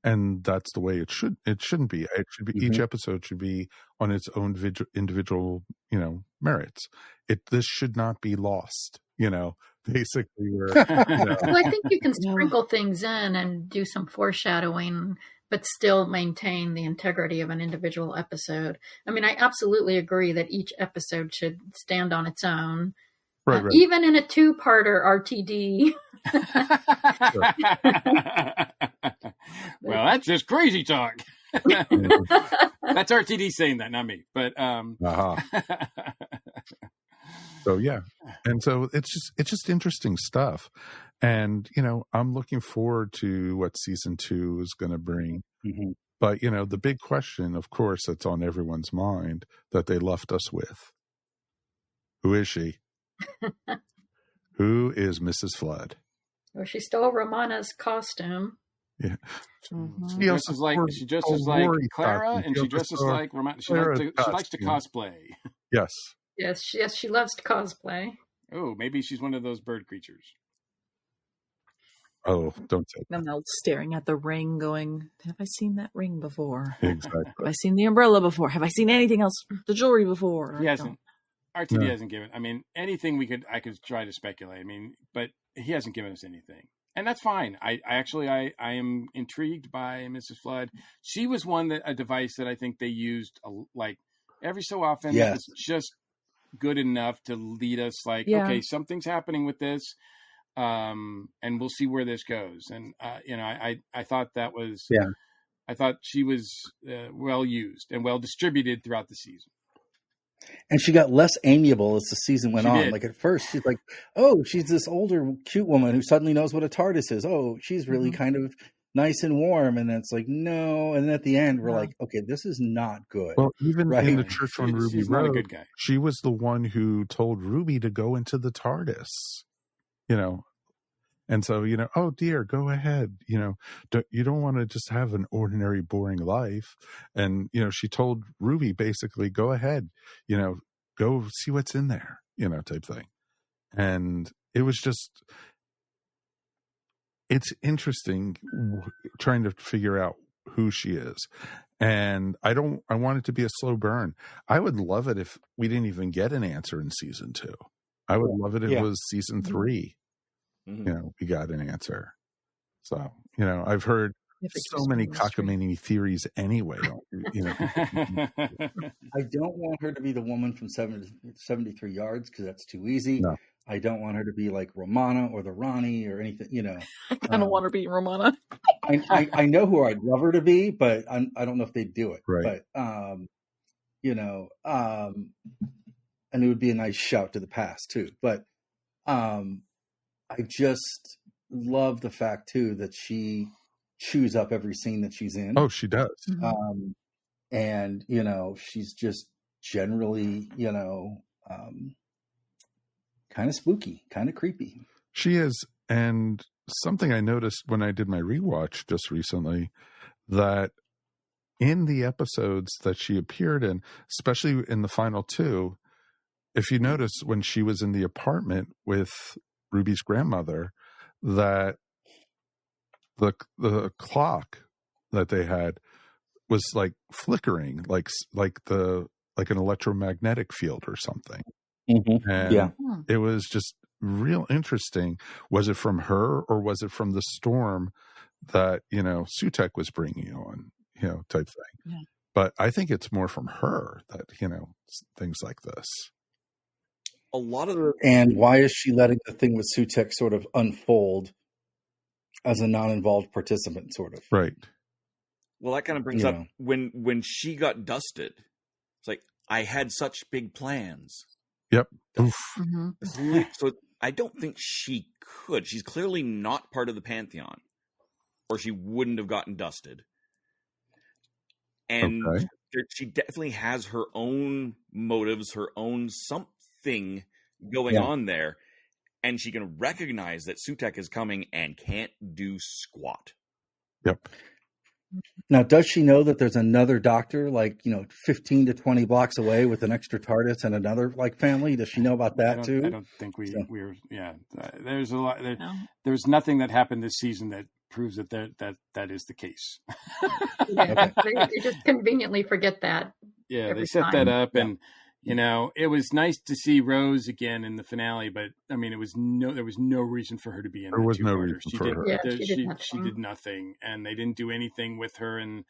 Speaker 5: And that's the way it should. It shouldn't be. It should be each episode should be on its own individual, merits. This should not be lost. Basically.
Speaker 7: Well, I think you can sprinkle things in and do some foreshadowing, but still maintain the integrity of an individual episode. I mean, I absolutely agree that each episode should stand on its own. Right. Even in a two-parter RTD.
Speaker 6: Well, that's just crazy talk. That's RTD saying that, not me. But
Speaker 5: So yeah, and so it's just interesting stuff, and I'm looking forward to what season 2 is going to bring. Mm-hmm. But the big question, of course, that's on everyone's mind that they left us with: who is she? Who is Mrs. Flood?
Speaker 7: Well, she stole Romana's costume.
Speaker 5: Yeah.
Speaker 6: Mm-hmm. She dresses like Clara, and she dresses like Romana. She likes to cosplay.
Speaker 5: Yes.
Speaker 7: Yes, she loves to cosplay.
Speaker 6: Oh, maybe she's one of those bird creatures.
Speaker 5: Oh, don't say that.
Speaker 8: I'm now staring at the ring going, have I seen that ring before?
Speaker 5: Exactly.
Speaker 8: Have I seen the umbrella before? Have I seen anything else, the jewelry before?
Speaker 6: He hasn't. RTD hasn't given. I mean, anything I could try to speculate. I mean, but he hasn't given us anything, and that's fine. I am intrigued by Mrs. Flood. She was a device that I think they used like every so often. Yes. It's just good enough to lead us like, okay, something's happening with this, and we'll see where this goes. And I thought that was I thought she was well used and well distributed throughout the season.
Speaker 10: And she got less amiable as the season went on.
Speaker 6: Did.
Speaker 10: Like at first, she's like, "Oh, she's this older, cute woman who suddenly knows what a TARDIS is. Oh, she's really kind of nice and warm." And then it's like, no. And then at the end, we're like, "Okay, this is not good."
Speaker 5: Well, even in the Church on Ruby
Speaker 6: she's
Speaker 5: Road,
Speaker 6: not a good guy.
Speaker 5: She was the one who told Ruby to go into the TARDIS. And so, oh dear, go ahead. You don't want to just have an ordinary, boring life. And, she told Ruby basically, go ahead, go see what's in there, type thing. And it was it's interesting trying to figure out who she is. And I want it to be a slow burn. I would love it if we didn't even get an answer in season 2. I would love it if it was season 3. Mm-hmm. We got an answer. So, I've heard so many cockamamie theories anyway.
Speaker 10: I don't want her to be the woman from 73 Yards because that's too easy. No. I don't want her to be like Romana or the Ronnie or anything,
Speaker 8: I kind of want her to be Romana.
Speaker 10: I know who I'd love her to be, but I don't know if they'd do it.
Speaker 5: Right.
Speaker 10: But, and it would be a nice shout to the past too. But, I just love the fact too that she chews up every scene that she's in.
Speaker 5: Oh, she does.
Speaker 10: And she's just generally, kind of spooky, kind of creepy.
Speaker 5: She is. And something I noticed when I did my rewatch just recently, that in the episodes that she appeared in, especially in the final 2, if you notice when she was in the apartment with Ruby's grandmother, that the clock that they had was like flickering, like an electromagnetic field or something.
Speaker 10: Mm-hmm.
Speaker 5: And it was just real interesting. Was it from her or was it from the storm that Sutek was bringing on, type thing? Yeah. But I think it's more from her that things like this.
Speaker 9: a lot of the
Speaker 10: And why is she letting the thing with Sutek sort of unfold as a non-involved participant, sort of?
Speaker 5: Right.
Speaker 9: well, that kind of brings
Speaker 10: You
Speaker 9: up
Speaker 10: know.
Speaker 9: when she got dusted. It's like I had such big plans.
Speaker 5: Yep. Oof.
Speaker 9: So I don't think she could. She's clearly not part of the Pantheon, or she wouldn't have gotten dusted. And
Speaker 5: Okay.
Speaker 9: she definitely has her own motives, her own something going on there. And she can recognize that Sutek is coming and can't do squat.
Speaker 5: Yep.
Speaker 10: Now, does she know that there's another doctor, 15 to 20 blocks away with an extra TARDIS and another family? Does she know about that too?
Speaker 6: I don't think we're. Yeah, there's a lot. There's nothing that happened this season that proves that is the case.
Speaker 7: Yeah, they just conveniently forget that.
Speaker 6: Yeah,
Speaker 7: every
Speaker 6: they set
Speaker 7: time.
Speaker 6: that up, and it was nice to see Rose again in the finale. But I mean, there was no reason for her to be in.
Speaker 5: There was no
Speaker 6: two-parter.
Speaker 5: reason for her.
Speaker 6: She did nothing, and they didn't do anything with her. And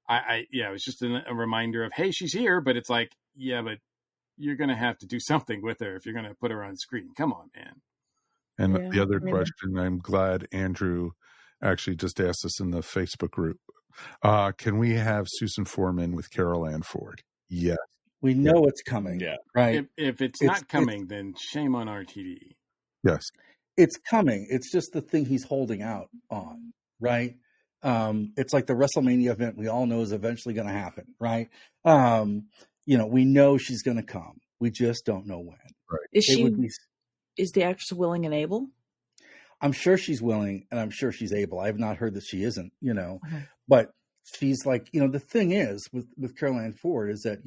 Speaker 6: it was just a reminder of, hey, she's here, but it's like, yeah, but you're going to have to do something with her if you're going to put her on screen. Come on, man.
Speaker 5: And the other question, I'm glad Andrew actually just asked us in the Facebook group. Can we have Susan Foreman with Carol Ann Ford? Yes.
Speaker 10: We know it's coming.
Speaker 9: Yeah.
Speaker 10: Right.
Speaker 6: If it's not coming, then shame on RTD.
Speaker 5: Yes.
Speaker 10: It's coming. It's just the thing he's holding out on, right? It's like the WrestleMania event we all know is eventually going to happen, right? We know she's going to come. We just don't know when.
Speaker 5: Right.
Speaker 8: Is the actress willing and able?
Speaker 10: I'm sure she's willing and I'm sure she's able. I have not heard that she isn't, but she's like, the thing is with Carol Ann Ford is that,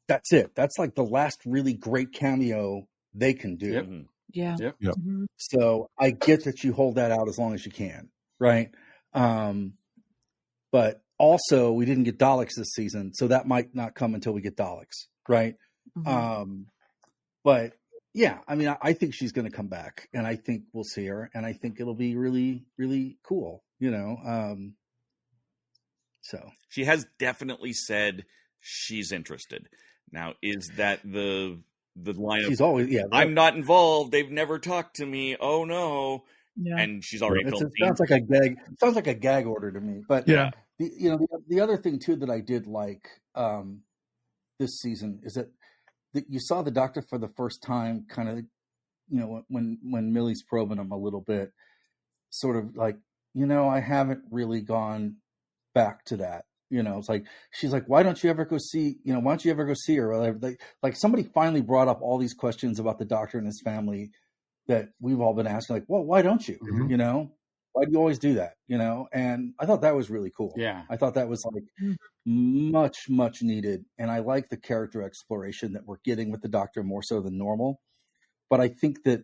Speaker 10: that's it. That's like the last really great cameo they can do.
Speaker 6: Yep.
Speaker 8: Yeah.
Speaker 6: Yep.
Speaker 8: Mm-hmm.
Speaker 10: So I get that you hold that out as long as you can. Right. But also we didn't get Daleks this season, so that might not come until we get Daleks. Right.
Speaker 8: Mm-hmm.
Speaker 10: But yeah, I mean, I think she's going to come back and I think we'll see her and I think it'll be really, really cool, so
Speaker 9: She has definitely said she's interested. Now, is that the line
Speaker 10: she's
Speaker 9: of,
Speaker 10: always,
Speaker 9: I'm not involved, they've never talked to me, oh no.
Speaker 8: Yeah.
Speaker 9: And she's already
Speaker 10: it
Speaker 9: filmed.
Speaker 10: sounds like a gag. Sounds like a gag order to me. But
Speaker 5: Yeah.
Speaker 10: the other thing too that I did like this season is that you saw the Doctor for the first time, kind of, when Millie's probing him a little bit, sort of like, I haven't really gone back to that. It's like she's like, why don't you ever go see? Why don't you ever go see her? Or like somebody finally brought up all these questions about the Doctor and his family that we've all been asking, like, well, why don't you?
Speaker 5: Mm-hmm.
Speaker 10: Why do you always do that? And I thought that was really cool.
Speaker 6: Yeah.
Speaker 10: I thought that was like much, much needed. And I like the character exploration that we're getting with the Doctor more so than normal. But I think that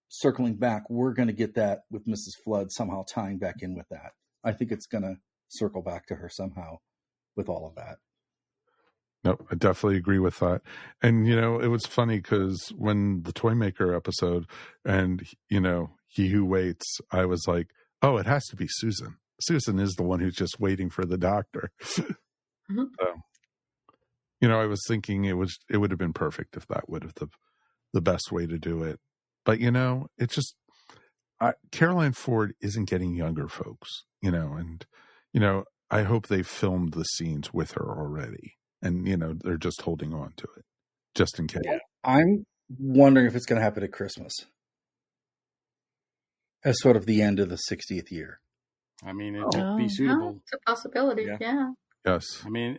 Speaker 10: circling back, we're going to get that with Mrs. Flood somehow tying back in with that. I think it's going to circle back to her somehow with all of that.
Speaker 5: No, I definitely agree with that. And, it was funny because when the Toymaker episode and, He Who Waits, I was like, oh, it has to be Susan. Susan is the one who's just waiting for the Doctor.
Speaker 7: Mm-hmm.
Speaker 5: So, I was thinking it would have been perfect if that would have the best way to do it. But, it's just, Carol Ann Ford isn't getting younger, folks, and, I hope they filmed the scenes with her already. And, they're just holding on to it just in case.
Speaker 10: Yeah. I'm wondering if it's going to happen at Christmas as sort of the end of the 60th year.
Speaker 6: I mean, it would be suitable.
Speaker 7: No, it's a possibility. Yeah.
Speaker 5: Yes.
Speaker 6: I mean,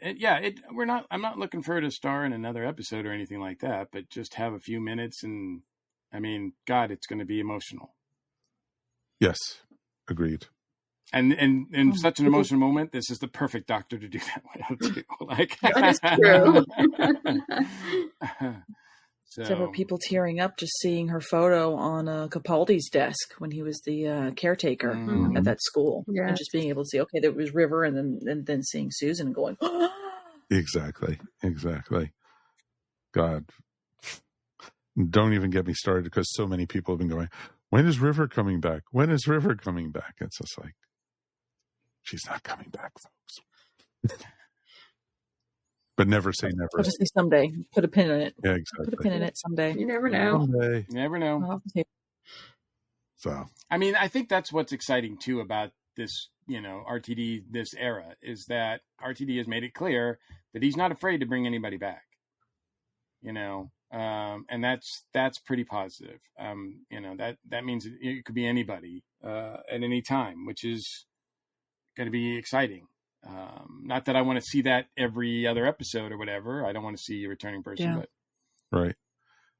Speaker 6: I'm not looking for her to star in another episode or anything like that, but just have a few minutes. And I mean, God, it's going to be emotional.
Speaker 5: Yes. Agreed.
Speaker 6: And in such an emotional moment, this is the perfect Doctor to do that with too. Like,
Speaker 7: that is true.
Speaker 8: There were people tearing up just seeing her photo on Capaldi's desk when he was the caretaker at that school, and just being able to see, okay, there was River, and then seeing Susan and going,
Speaker 5: Exactly. God, don't even get me started because so many people have been going, when is River coming back? When is River coming back? It's just like, she's not coming back, folks. but never say never.
Speaker 8: I'll just say someday. Put a pin in it.
Speaker 5: Yeah, exactly.
Speaker 8: Put a pin in it someday.
Speaker 7: You never know.
Speaker 5: Someday.
Speaker 6: You never know.
Speaker 5: So,
Speaker 6: I mean, I think that's what's exciting too about this, RTD, this era, is that RTD has made it clear that he's not afraid to bring anybody back, and that's pretty positive. That means it could be anybody at any time, which is going to be exciting. Not that I want to see that every other episode or whatever. I don't want to see a returning person, but
Speaker 5: right.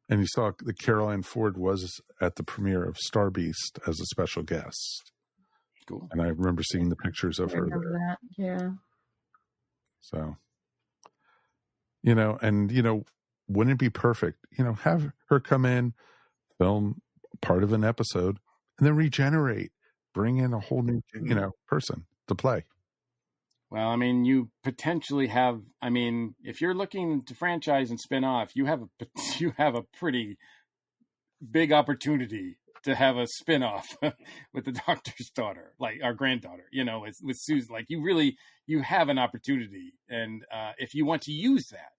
Speaker 5: And you saw that Caroline Ford was at the premiere of Star Beast as a special guest.
Speaker 6: Cool.
Speaker 5: And I remember seeing the pictures of her there.
Speaker 7: That. Yeah.
Speaker 5: So, wouldn't it be perfect? Have her come in, film part of an episode, and then regenerate, bring in a whole new, person to play.
Speaker 6: Well, I mean, you potentially have. I mean, if you're looking to franchise and spin off, you have a pretty big opportunity to have a spin-off with the doctor's daughter, like our granddaughter. With Susan. Like you have an opportunity, and if you want to use that,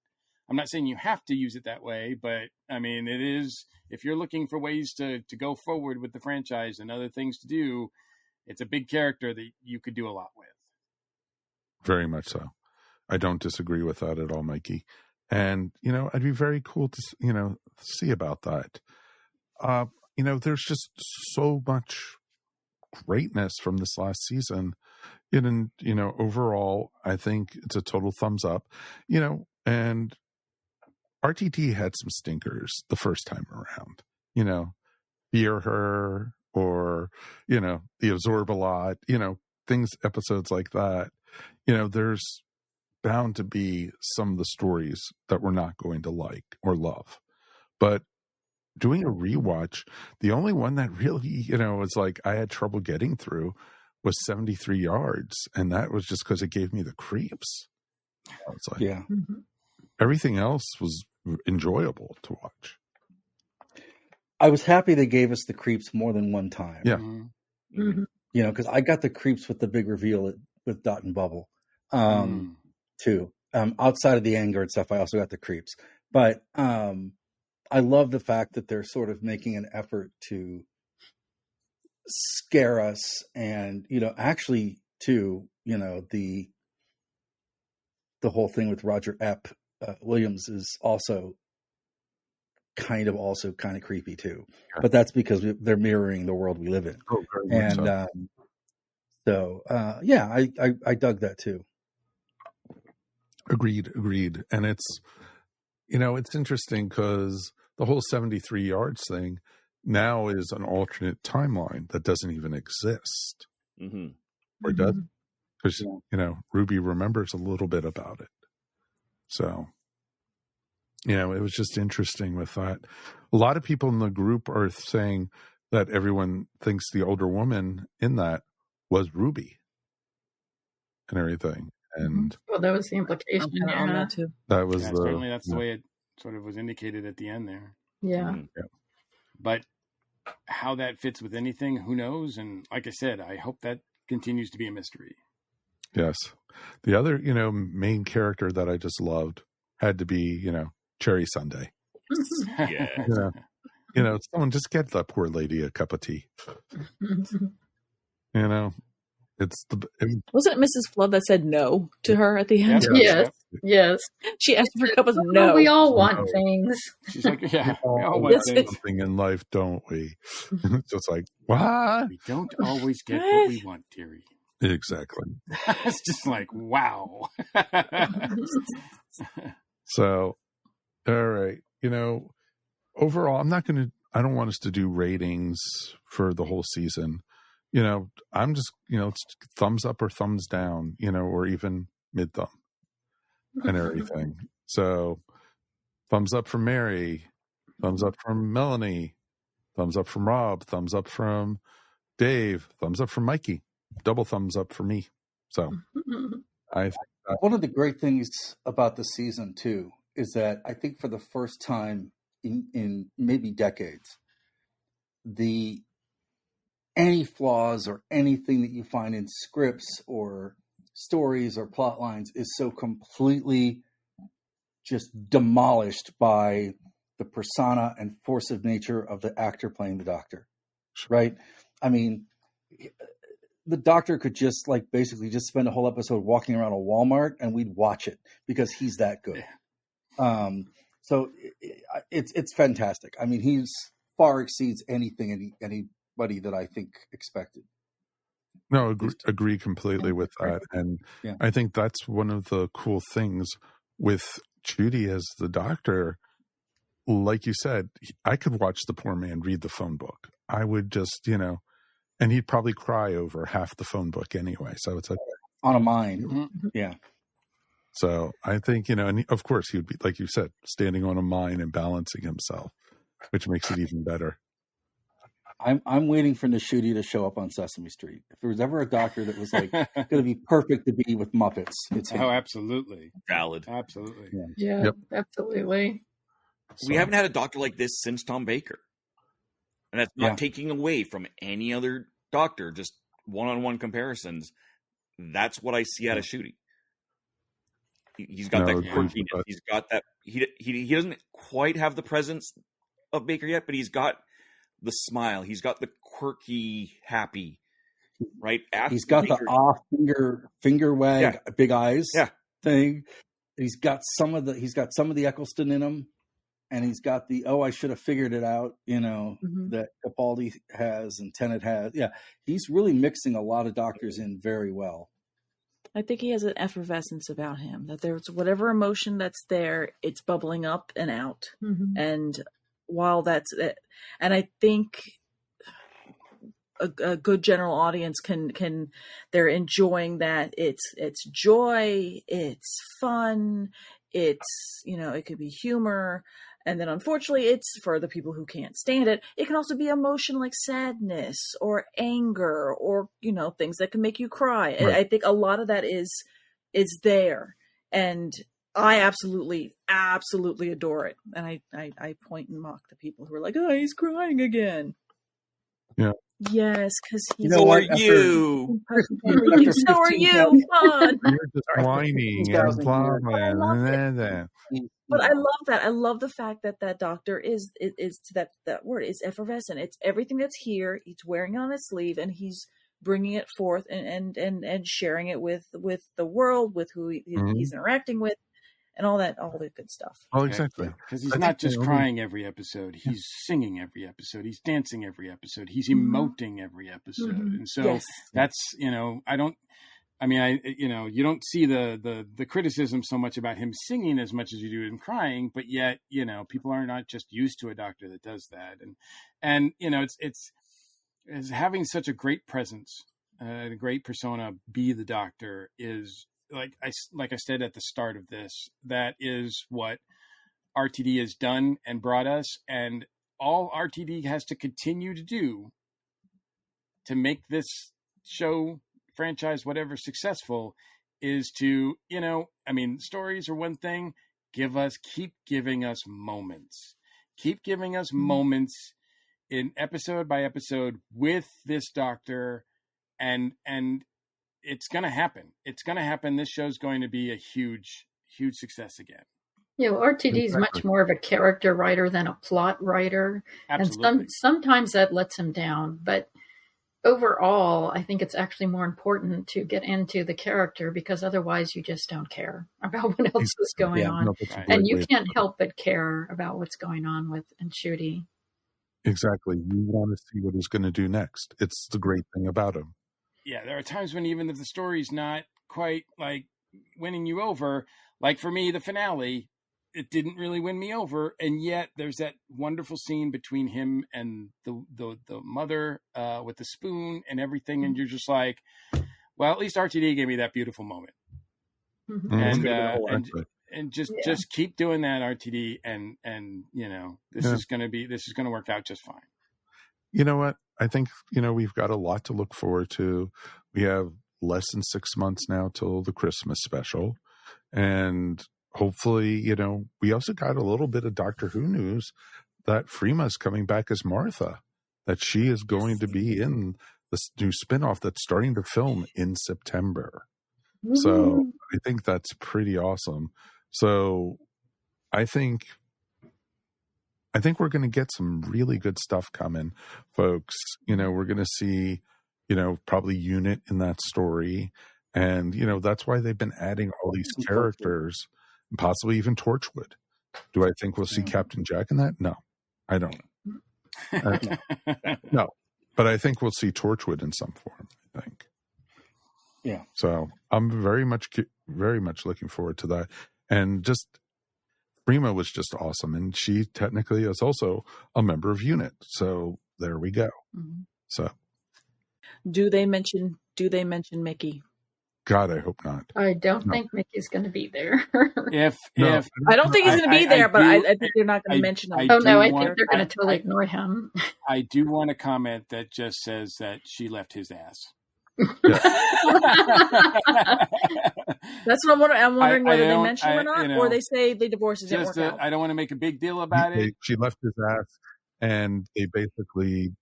Speaker 6: I'm not saying you have to use it that way, but I mean, it is. If you're looking for ways to go forward with the franchise and other things to do, it's a big character that you could do a lot with.
Speaker 5: Very much so. I don't disagree with that at all, Mikey. And, I'd be very cool to, see about that. There's just so much greatness from this last season. And, overall, I think it's a total thumbs up, and RTD had some stinkers the first time around, Fear Her or, The Absorb a Lot, things, episodes like that. There's bound to be some of the stories that we're not going to like or love. But doing a rewatch, the only one that really, was like I had trouble getting through was 73 Yards. And that was just because it gave me the creeps. I was like,
Speaker 10: yeah.
Speaker 5: Everything else was enjoyable to watch.
Speaker 10: I was happy they gave us the creeps more than one time.
Speaker 5: Yeah.
Speaker 7: Mm-hmm.
Speaker 10: Because I got the creeps with the big reveal with Dot and Bubble. Too. Outside of the anger and stuff, I also got the creeps. But I love the fact that they're sort of making an effort to scare us, and actually too, the whole thing with Roger Ep Williams is also kind of creepy too. Yeah. But that's because they're mirroring the world we live in.
Speaker 5: Oh,
Speaker 10: and so I dug that too.
Speaker 5: Agreed. And it's, it's interesting because the whole 73 Yards thing now is an alternate timeline that doesn't even exist.
Speaker 9: Mm-hmm.
Speaker 5: Or does, because, Ruby remembers a little bit about it. So, it was just interesting with that. A lot of people in the group are saying that everyone thinks the older woman in that was Ruby and everything. And
Speaker 7: well, that was the implication on that
Speaker 8: too.
Speaker 5: That was
Speaker 6: certainly that's the way it sort of was indicated at the end there.
Speaker 7: Yeah.
Speaker 5: Mm-hmm. Yeah.
Speaker 6: But how that fits with anything, who knows? And like I said, I hope that continues to be a mystery.
Speaker 5: Yes. The other, main character that I just loved had to be, Cherry Sundae.
Speaker 9: Yeah.
Speaker 5: Someone just get that poor lady a cup of tea.
Speaker 8: Wasn't it Mrs. Flood that said no to her at the end?
Speaker 7: Yes.
Speaker 8: She asked for a cup of
Speaker 7: no. We all want things.
Speaker 6: She's like, we all
Speaker 5: want something in life, don't we? It's just like, what?
Speaker 6: We don't always get what we want, dearie.
Speaker 5: Exactly.
Speaker 6: It's just like, wow.
Speaker 5: So, all right. Overall, I don't want us to do ratings for the whole season. I'm just, it's thumbs up or thumbs down, or even mid thumb and everything. So thumbs up from Mary, thumbs up from Melanie, thumbs up from Rob, thumbs up from Dave, thumbs up from Mikey, double thumbs up for me. So I think
Speaker 10: one of the great things about the season too is that I think for the first time in maybe decades, any flaws or anything that you find in scripts or stories or plot lines is so completely just demolished by the persona and force of nature of the actor playing the Doctor, right? I mean, the Doctor could just like basically just spend a whole episode walking around a Walmart and we'd watch it because he's that good. So it's fantastic. I mean, he's far exceeds anything anybody that I think expected.
Speaker 5: No, agree completely with that. And I think that's one of the cool things with Ncuti as the Doctor. Like you said, I could watch the poor man read the phone book. I would just, and he'd probably cry over half the phone book anyway. So it's like
Speaker 10: on a mine. Yeah.
Speaker 5: So I think, and of course he would be, like you said, standing on a mine and balancing himself, which makes it even better.
Speaker 10: I'm waiting for Ncuti to show up on Sesame Street. If there was ever a Doctor that was like going to be perfect to be with Muppets, it's him.
Speaker 6: Oh, absolutely.
Speaker 9: Valid.
Speaker 6: Absolutely.
Speaker 7: Yeah, absolutely.
Speaker 9: We haven't had a Doctor like this since Tom Baker. And that's not taking away from any other Doctor, just one-on-one comparisons. That's what I see out of Ncuti. He's got that quirkiness. He's got that. He doesn't quite have the presence of Baker yet, but he's got the smile. He's got the quirky, happy, right?
Speaker 10: He's got Baker, the off finger wag, big eyes thing. He's got some of the Eccleston in him, and he's got the I should have figured it out, that Capaldi has and Tennant has. Yeah, he's really mixing a lot of Doctors in very well.
Speaker 8: I think he has an effervescence about him, that there's whatever emotion that's there, it's bubbling up and out. And while that's it, and I think a good general audience they're enjoying that. It's joy, it's fun, it's, it could be humor. And then unfortunately, it's for the people who can't stand it. It can also be emotion like sadness or anger or, things that can make you cry. Right. And I think a lot of that is there. And I absolutely adore it. And I point and mock the people who are like, oh, he's crying again.
Speaker 5: Yeah.
Speaker 8: Yes, because he's
Speaker 9: so are you.
Speaker 8: So are you. Fun.
Speaker 5: You're just whining and blah, blah.
Speaker 8: But I love that. I love the fact that Doctor is that word is effervescent. It's everything that's here. He's wearing it on his sleeve, and he's bringing it forth and sharing it with the world, with who he's interacting with, and all the good stuff.
Speaker 5: Oh, exactly.
Speaker 6: Because he's not just crying every episode. He's singing every episode. He's dancing every episode. He's emoting every episode. And so that's, you don't see the criticism so much about him singing as much as you do him crying, but yet, people are not just used to a Doctor that does that. And it's having such a great presence, a great persona, be the Doctor is like I said at the start of this, that is what RTD has done and brought us, and all RTD has to continue to do to make this show, franchise, whatever, successful is to, stories are one thing. Keep giving us moments. Keep giving us moments in episode by episode with this Doctor, and it's going to happen. It's going to happen. This show's going to be a huge, huge success again.
Speaker 7: RTD is much more of a character writer than a plot writer.
Speaker 6: Absolutely.
Speaker 7: And sometimes that lets him down. But overall, I think it's actually more important to get into the character, because otherwise you just don't care about what else is going on. And you can't help but care about what's going on with Ncuti.
Speaker 5: Exactly. You want to see what he's going to do next. It's the great thing about him.
Speaker 6: Yeah, there are times when even if the story's not quite like winning you over, like for me, the finale, it didn't really win me over, and yet there's that wonderful scene between him and the mother with the spoon and everything, and you're just like, well, at least RTD gave me that beautiful moment. And just keep doing that, RTD, and this is going to work out just fine.
Speaker 5: You know what? I think, we've got a lot to look forward to. We have less than 6 months now till the Christmas special. And hopefully, we also got a little bit of Doctor Who news that Freema's coming back as Martha, that she is going to be in this new spinoff that's starting to film in September. So I think that's pretty awesome. So I think we're going to get some really good stuff coming, folks. We're going to see, probably Unit in that story. And, that's why they've been adding all these characters, and possibly even Torchwood. Do I think we'll see Captain Jack in that? No, I don't. No, but I think we'll see Torchwood in some form, I think.
Speaker 10: Yeah.
Speaker 5: So I'm very much looking forward to that. And just Prima was just awesome. And she technically is also a member of Unit. So there we go.
Speaker 8: Mm-hmm.
Speaker 5: So
Speaker 8: do they mention Mickey?
Speaker 5: God, I hope not.
Speaker 7: I don't think Mickey's going to be there.
Speaker 6: If
Speaker 8: I don't think he's going to be there, but I think they're not going to mention him.
Speaker 7: I think they're going to totally ignore him.
Speaker 6: I do want a comment that just says that she left his ass.
Speaker 8: That's what I'm wondering. I'm wondering whether they mention him or not, or they say they divorced. It didn't work out.
Speaker 6: I don't want to make a big deal about it.
Speaker 5: She left his ass, and they basically,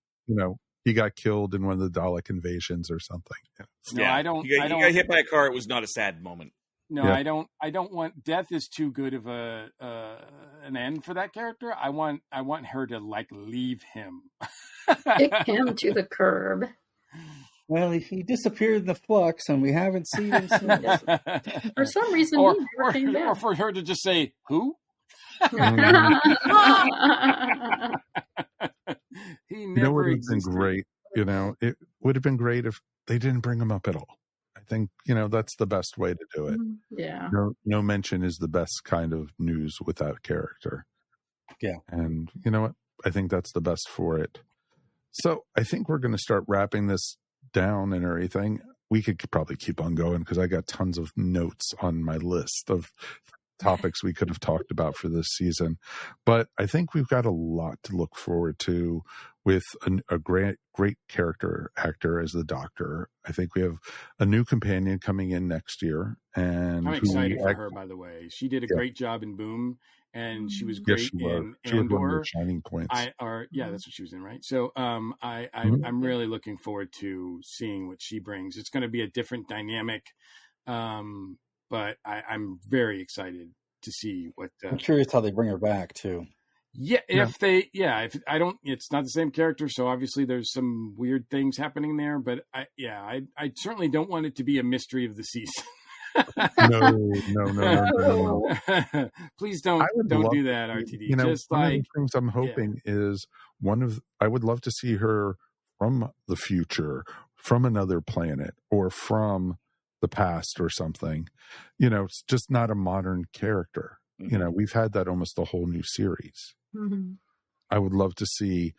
Speaker 5: he got killed in one of the Dalek invasions or something.
Speaker 6: No, I don't.
Speaker 9: He got hit by a car. It was not a sad moment.
Speaker 6: No, I don't want. Death is too good of an end for that character. I want her to leave him,
Speaker 7: kick him to the curb.
Speaker 10: Well, he disappeared in the flux, and we haven't seen him since.
Speaker 7: For some reason, he never came back.
Speaker 6: Or for her to just say, "Who?" He never
Speaker 5: would have been
Speaker 6: existed.
Speaker 5: great. It would have been great if they didn't bring him up at all. I think, that's the best way to do it.
Speaker 7: Yeah.
Speaker 5: No mention is the best kind of news with that character.
Speaker 10: Yeah.
Speaker 5: And you know what? I think that's the best for it. So I think we're going to start wrapping this down and everything. We could probably keep on going because I got tons of notes on my list of topics we could have talked about for this season. But I think we've got a lot to look forward to with a great character actor as the Doctor. I think we have a new companion coming in next year. And
Speaker 6: I'm excited for her, by the way. She did a great job in Boom, and she was great in
Speaker 5: She was one of
Speaker 6: Andor.
Speaker 5: the shining points.
Speaker 6: That's what she was in, right? So I'm really looking forward to seeing what she brings. It's going to be a different dynamic, but I'm very excited to see what.
Speaker 10: I'm curious how they bring her back too.
Speaker 6: It's not the same character, so obviously there's some weird things happening there. But I certainly don't want it to be a mystery of the season.
Speaker 5: No.
Speaker 6: Please don't do that, RTD. Just
Speaker 5: one of the things I'm hoping is I would love to see her from the future, from another planet, or from the past or something. It's just not a modern character.
Speaker 10: Mm-hmm.
Speaker 5: We've had that almost the whole new series.
Speaker 7: Mm-hmm.
Speaker 5: I would love to see,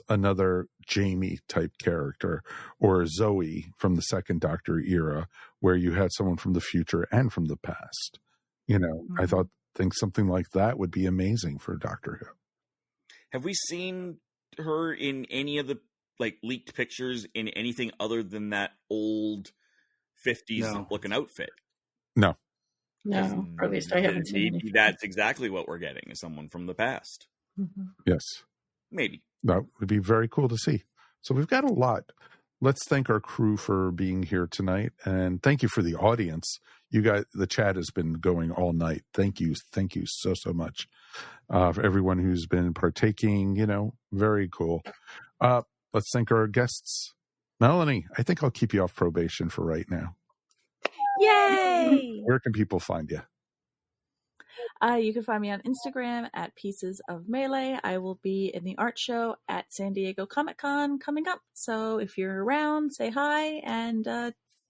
Speaker 5: another Jamie type character, or Zoe from the second Doctor era, where you had someone from the future and from the past. I think something like that would be amazing for Doctor Who.
Speaker 9: Have we seen her in any of the leaked pictures in anything other than that old 50s looking outfit?
Speaker 5: No.
Speaker 7: No, or at least I haven't seen
Speaker 9: Maybe that's exactly what we're getting, is someone from the past.
Speaker 7: Mm-hmm.
Speaker 5: Yes.
Speaker 9: Maybe.
Speaker 5: That would be very cool to see. So we've got a lot. Let's thank our crew for being here tonight. And thank you for the audience. You guys, the chat has been going all night. Thank you. Thank you so much for everyone who's been partaking. Very cool. Let's thank our guests. Melanie, I think I'll keep you off probation for right now.
Speaker 8: Yay!
Speaker 5: Where can people find you?
Speaker 8: You can find me on Instagram at Pieces of Melee. I will be in the art show at San Diego Comic-Con coming up. So if you're around, say hi and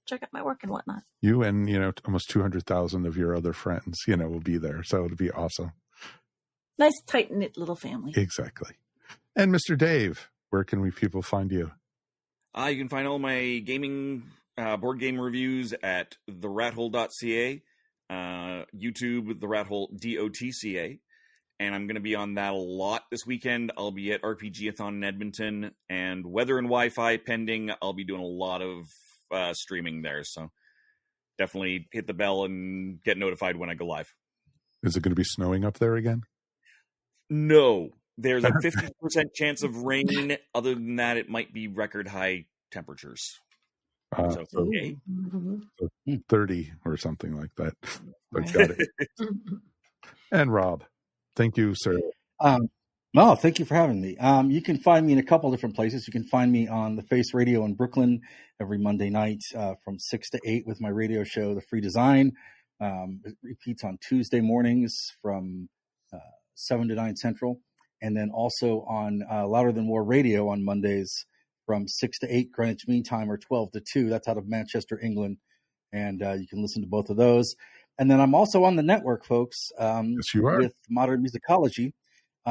Speaker 8: check out my work and whatnot.
Speaker 5: You and, almost 200,000 of your other friends, will be there. So it'll be awesome.
Speaker 8: Nice, tight-knit little family.
Speaker 5: Exactly. And Mr. Dave, where can people find you?
Speaker 9: You can find all my gaming board game reviews at therathole.ca. YouTube, the Rat Hole, DOTCA, and I'm going to be on that a lot this weekend. I'll be at RPG-a-thon in Edmonton, and weather and Wi-Fi pending, I'll be doing a lot of streaming there, so definitely hit the bell and get notified when I go live.
Speaker 5: Is it going to be snowing up there again?
Speaker 9: No. There's a 50% chance of rain. Other than that, it might be record high temperatures. So it's okay.
Speaker 5: 30 or something like that. But got it. And Rob, thank you, sir.
Speaker 10: No, thank you for having me. You can find me in a couple different places. You can find me on the Face Radio in Brooklyn every Monday night from 6 to 8 with my radio show, The Free Design. It repeats on Tuesday mornings from 7 to 9 Central. And then also on Louder Than War Radio on Mondays from 6 to 8 Greenwich Mean Time or 12 to 2. That's out of Manchester, England. And you can listen to both of those. And then I'm also on the network, folks,
Speaker 5: Yes, you are.
Speaker 10: with Modern Musicology,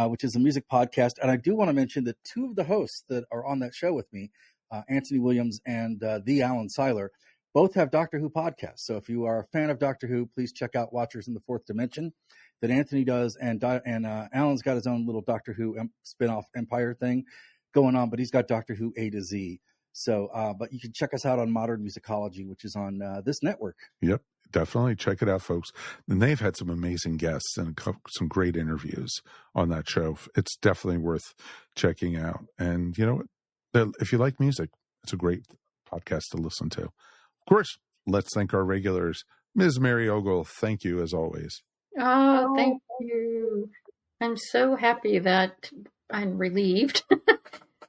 Speaker 10: which is a music podcast. And I do want to mention that two of the hosts that are on that show with me, Anthony Williams and the Alan Seiler, both have Doctor Who podcasts. So if you are a fan of Doctor Who, please check out Watchers in the Fourth Dimension that Anthony does. And Alan's got his own little Doctor Who spin-off Empire thing going on, but he's got Doctor Who A to Z. So, but you can check us out on Modern Musicology, which is on this network.
Speaker 5: Yep. Definitely check it out, folks. And they've had some amazing guests and some great interviews on that show. It's definitely worth checking out. And you know what? If you like music, it's a great podcast to listen to. Of course, let's thank our regulars. Ms. Mary Ogle, thank you as always.
Speaker 7: Oh, thank you. I'm so happy that I'm relieved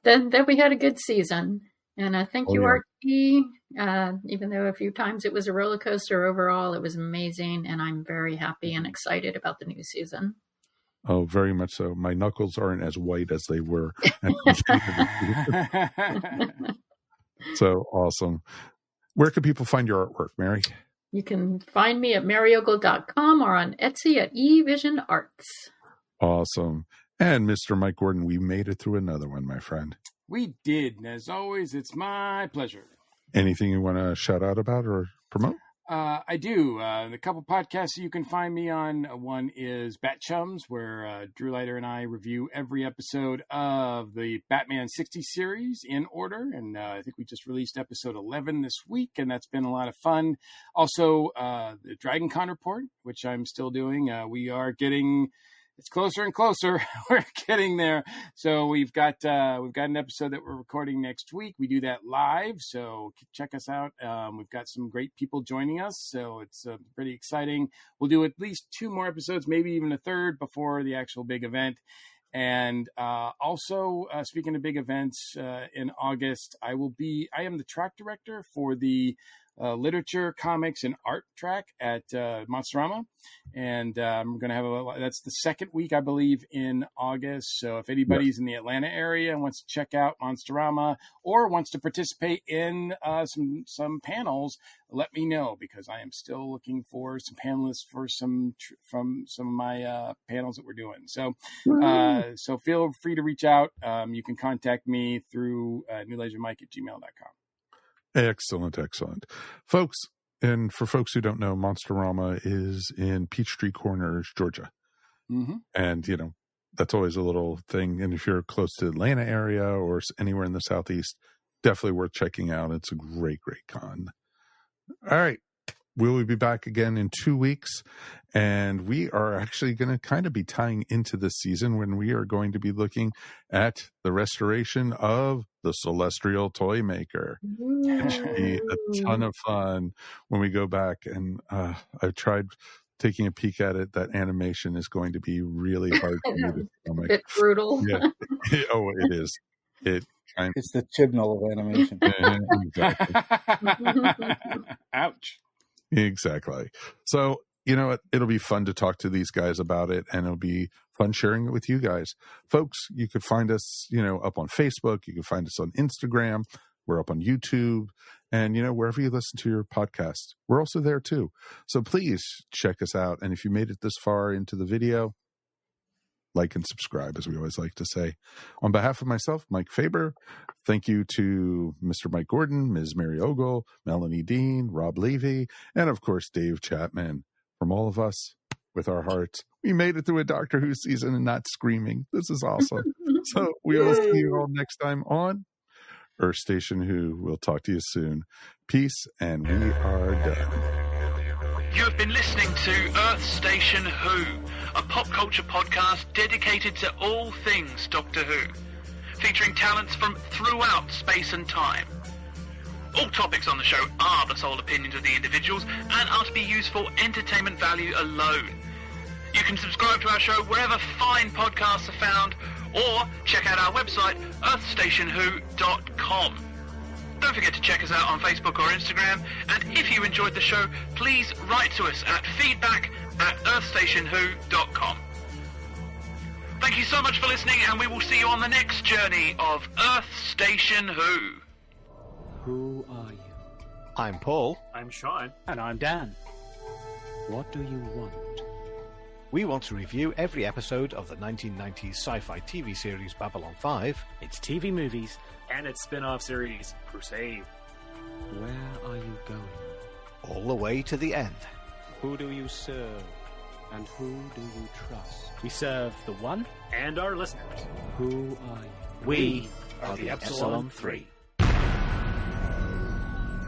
Speaker 7: that we had a good season. And thank you, RT. Even though a few times it was a roller coaster, overall it was amazing, and I'm very happy and excited about the new season.
Speaker 5: Oh, very much so. My knuckles aren't as white as they were. So awesome. Where can people find your artwork, Mary?
Speaker 7: You can find me at maryogle.com or on Etsy at eVision Arts.
Speaker 5: Awesome. And Mr. Mike Gordon, we made it through another one, my friend.
Speaker 6: We did. And as always, it's my pleasure.
Speaker 5: Anything you want to shout out about or promote?
Speaker 6: I do. The couple podcasts you can find me on. One is Bat Chums, where Drew Leiter and I review every episode of the Batman 60 series in order. And I think we just released episode 11 this week, and that's been a lot of fun. Also, the Dragon Con Report, which I'm still doing. We are getting... It's closer and closer. We're getting there. So we've got an episode that we're recording next week. We do that live, so check us out. We've got some great people joining us, so it's pretty exciting. We'll do at least 2 more episodes, maybe even a third before the actual big event. And also, speaking of big events, in August, I am the track director for the literature, comics, and art track at Monsterama, and I'm going to have that's the second week, I believe, in August. So if anybody's in the Atlanta area and wants to check out Monsterama or wants to participate in some panels, let me know, because I am still looking for some panelists for some of my panels that we're doing. So so feel free to reach out. You can contact me through newleisureMike@gmail.com.
Speaker 5: Excellent. Folks, and for folks who don't know, Monsterama is in Peachtree Corners, Georgia.
Speaker 6: Mm-hmm.
Speaker 5: And, that's always a little thing. And if you're close to the Atlanta area or anywhere in the Southeast, definitely worth checking out. It's a great con. All right. We'll be back again in 2 weeks, and we are actually going to kind of be tying into this season when we are going to be looking at the restoration of the Celestial Toy Maker. It should be a ton of fun when we go back, and I've tried taking a peek at it. That animation is going to be really hard to do.
Speaker 7: A bit brutal.
Speaker 5: Yeah. Oh, it is.
Speaker 10: It's the Chibnall of animation.
Speaker 5: Exactly.
Speaker 6: Ouch.
Speaker 5: Exactly. So, you know what? It'll be fun to talk to these guys about it, and it'll be fun sharing it with you guys. Folks, you could find us, up on Facebook. You can find us on Instagram. We're up on YouTube. And, wherever you listen to your podcast, we're also there too. So please check us out. And if you made it this far into the video, like and subscribe, as we always like to say. On behalf of myself, Mike Faber, thank you to Mr. Mike Gordon, Ms. Mary Ogle, Melanie Dean, Rob Levy, and of course, Dave Chapman. From all of us, with our hearts, we made it through a Doctor Who season and not screaming. This is awesome. So we will see you all next time on Earth Station Who. We'll talk to you soon. Peace, and we are done.
Speaker 4: You have been listening to Earth Station Who, a pop culture podcast dedicated to all things Doctor Who, featuring talents from throughout space and time. All topics on the show are the sole opinions of the individuals and are to be used for entertainment value alone. You can subscribe to our show wherever fine podcasts are found, or check out our website, earthstationwho.com. Don't forget to check us out on Facebook or Instagram, and if you enjoyed the show, please write to us at feedback@earthstationwho.com. Thank you so much for listening, and we will see you on the next journey of Earth Station Who.
Speaker 11: Who are you?
Speaker 12: I'm Paul.
Speaker 11: I'm Sean.
Speaker 13: And I'm Dan.
Speaker 11: What do you want?
Speaker 12: We want to review every episode of the 1990s sci-fi TV series Babylon 5,
Speaker 13: its TV movies, and its spin-off series, Crusade.
Speaker 11: Where are you going?
Speaker 12: all the way to the end.
Speaker 11: Who do you serve? And who do you trust?
Speaker 13: We serve the one and our listeners.
Speaker 11: Who are you?
Speaker 13: We are the Epsilon 3.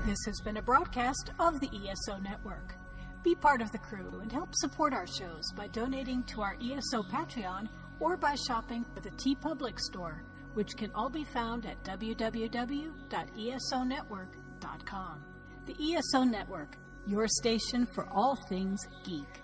Speaker 1: This has been a broadcast of the ESO Network. Be part of the crew and help support our shows by donating to our ESO Patreon or by shopping at the TeePublic store, which can all be found at www.esonetwork.com. The ESO Network, your station for all things geek.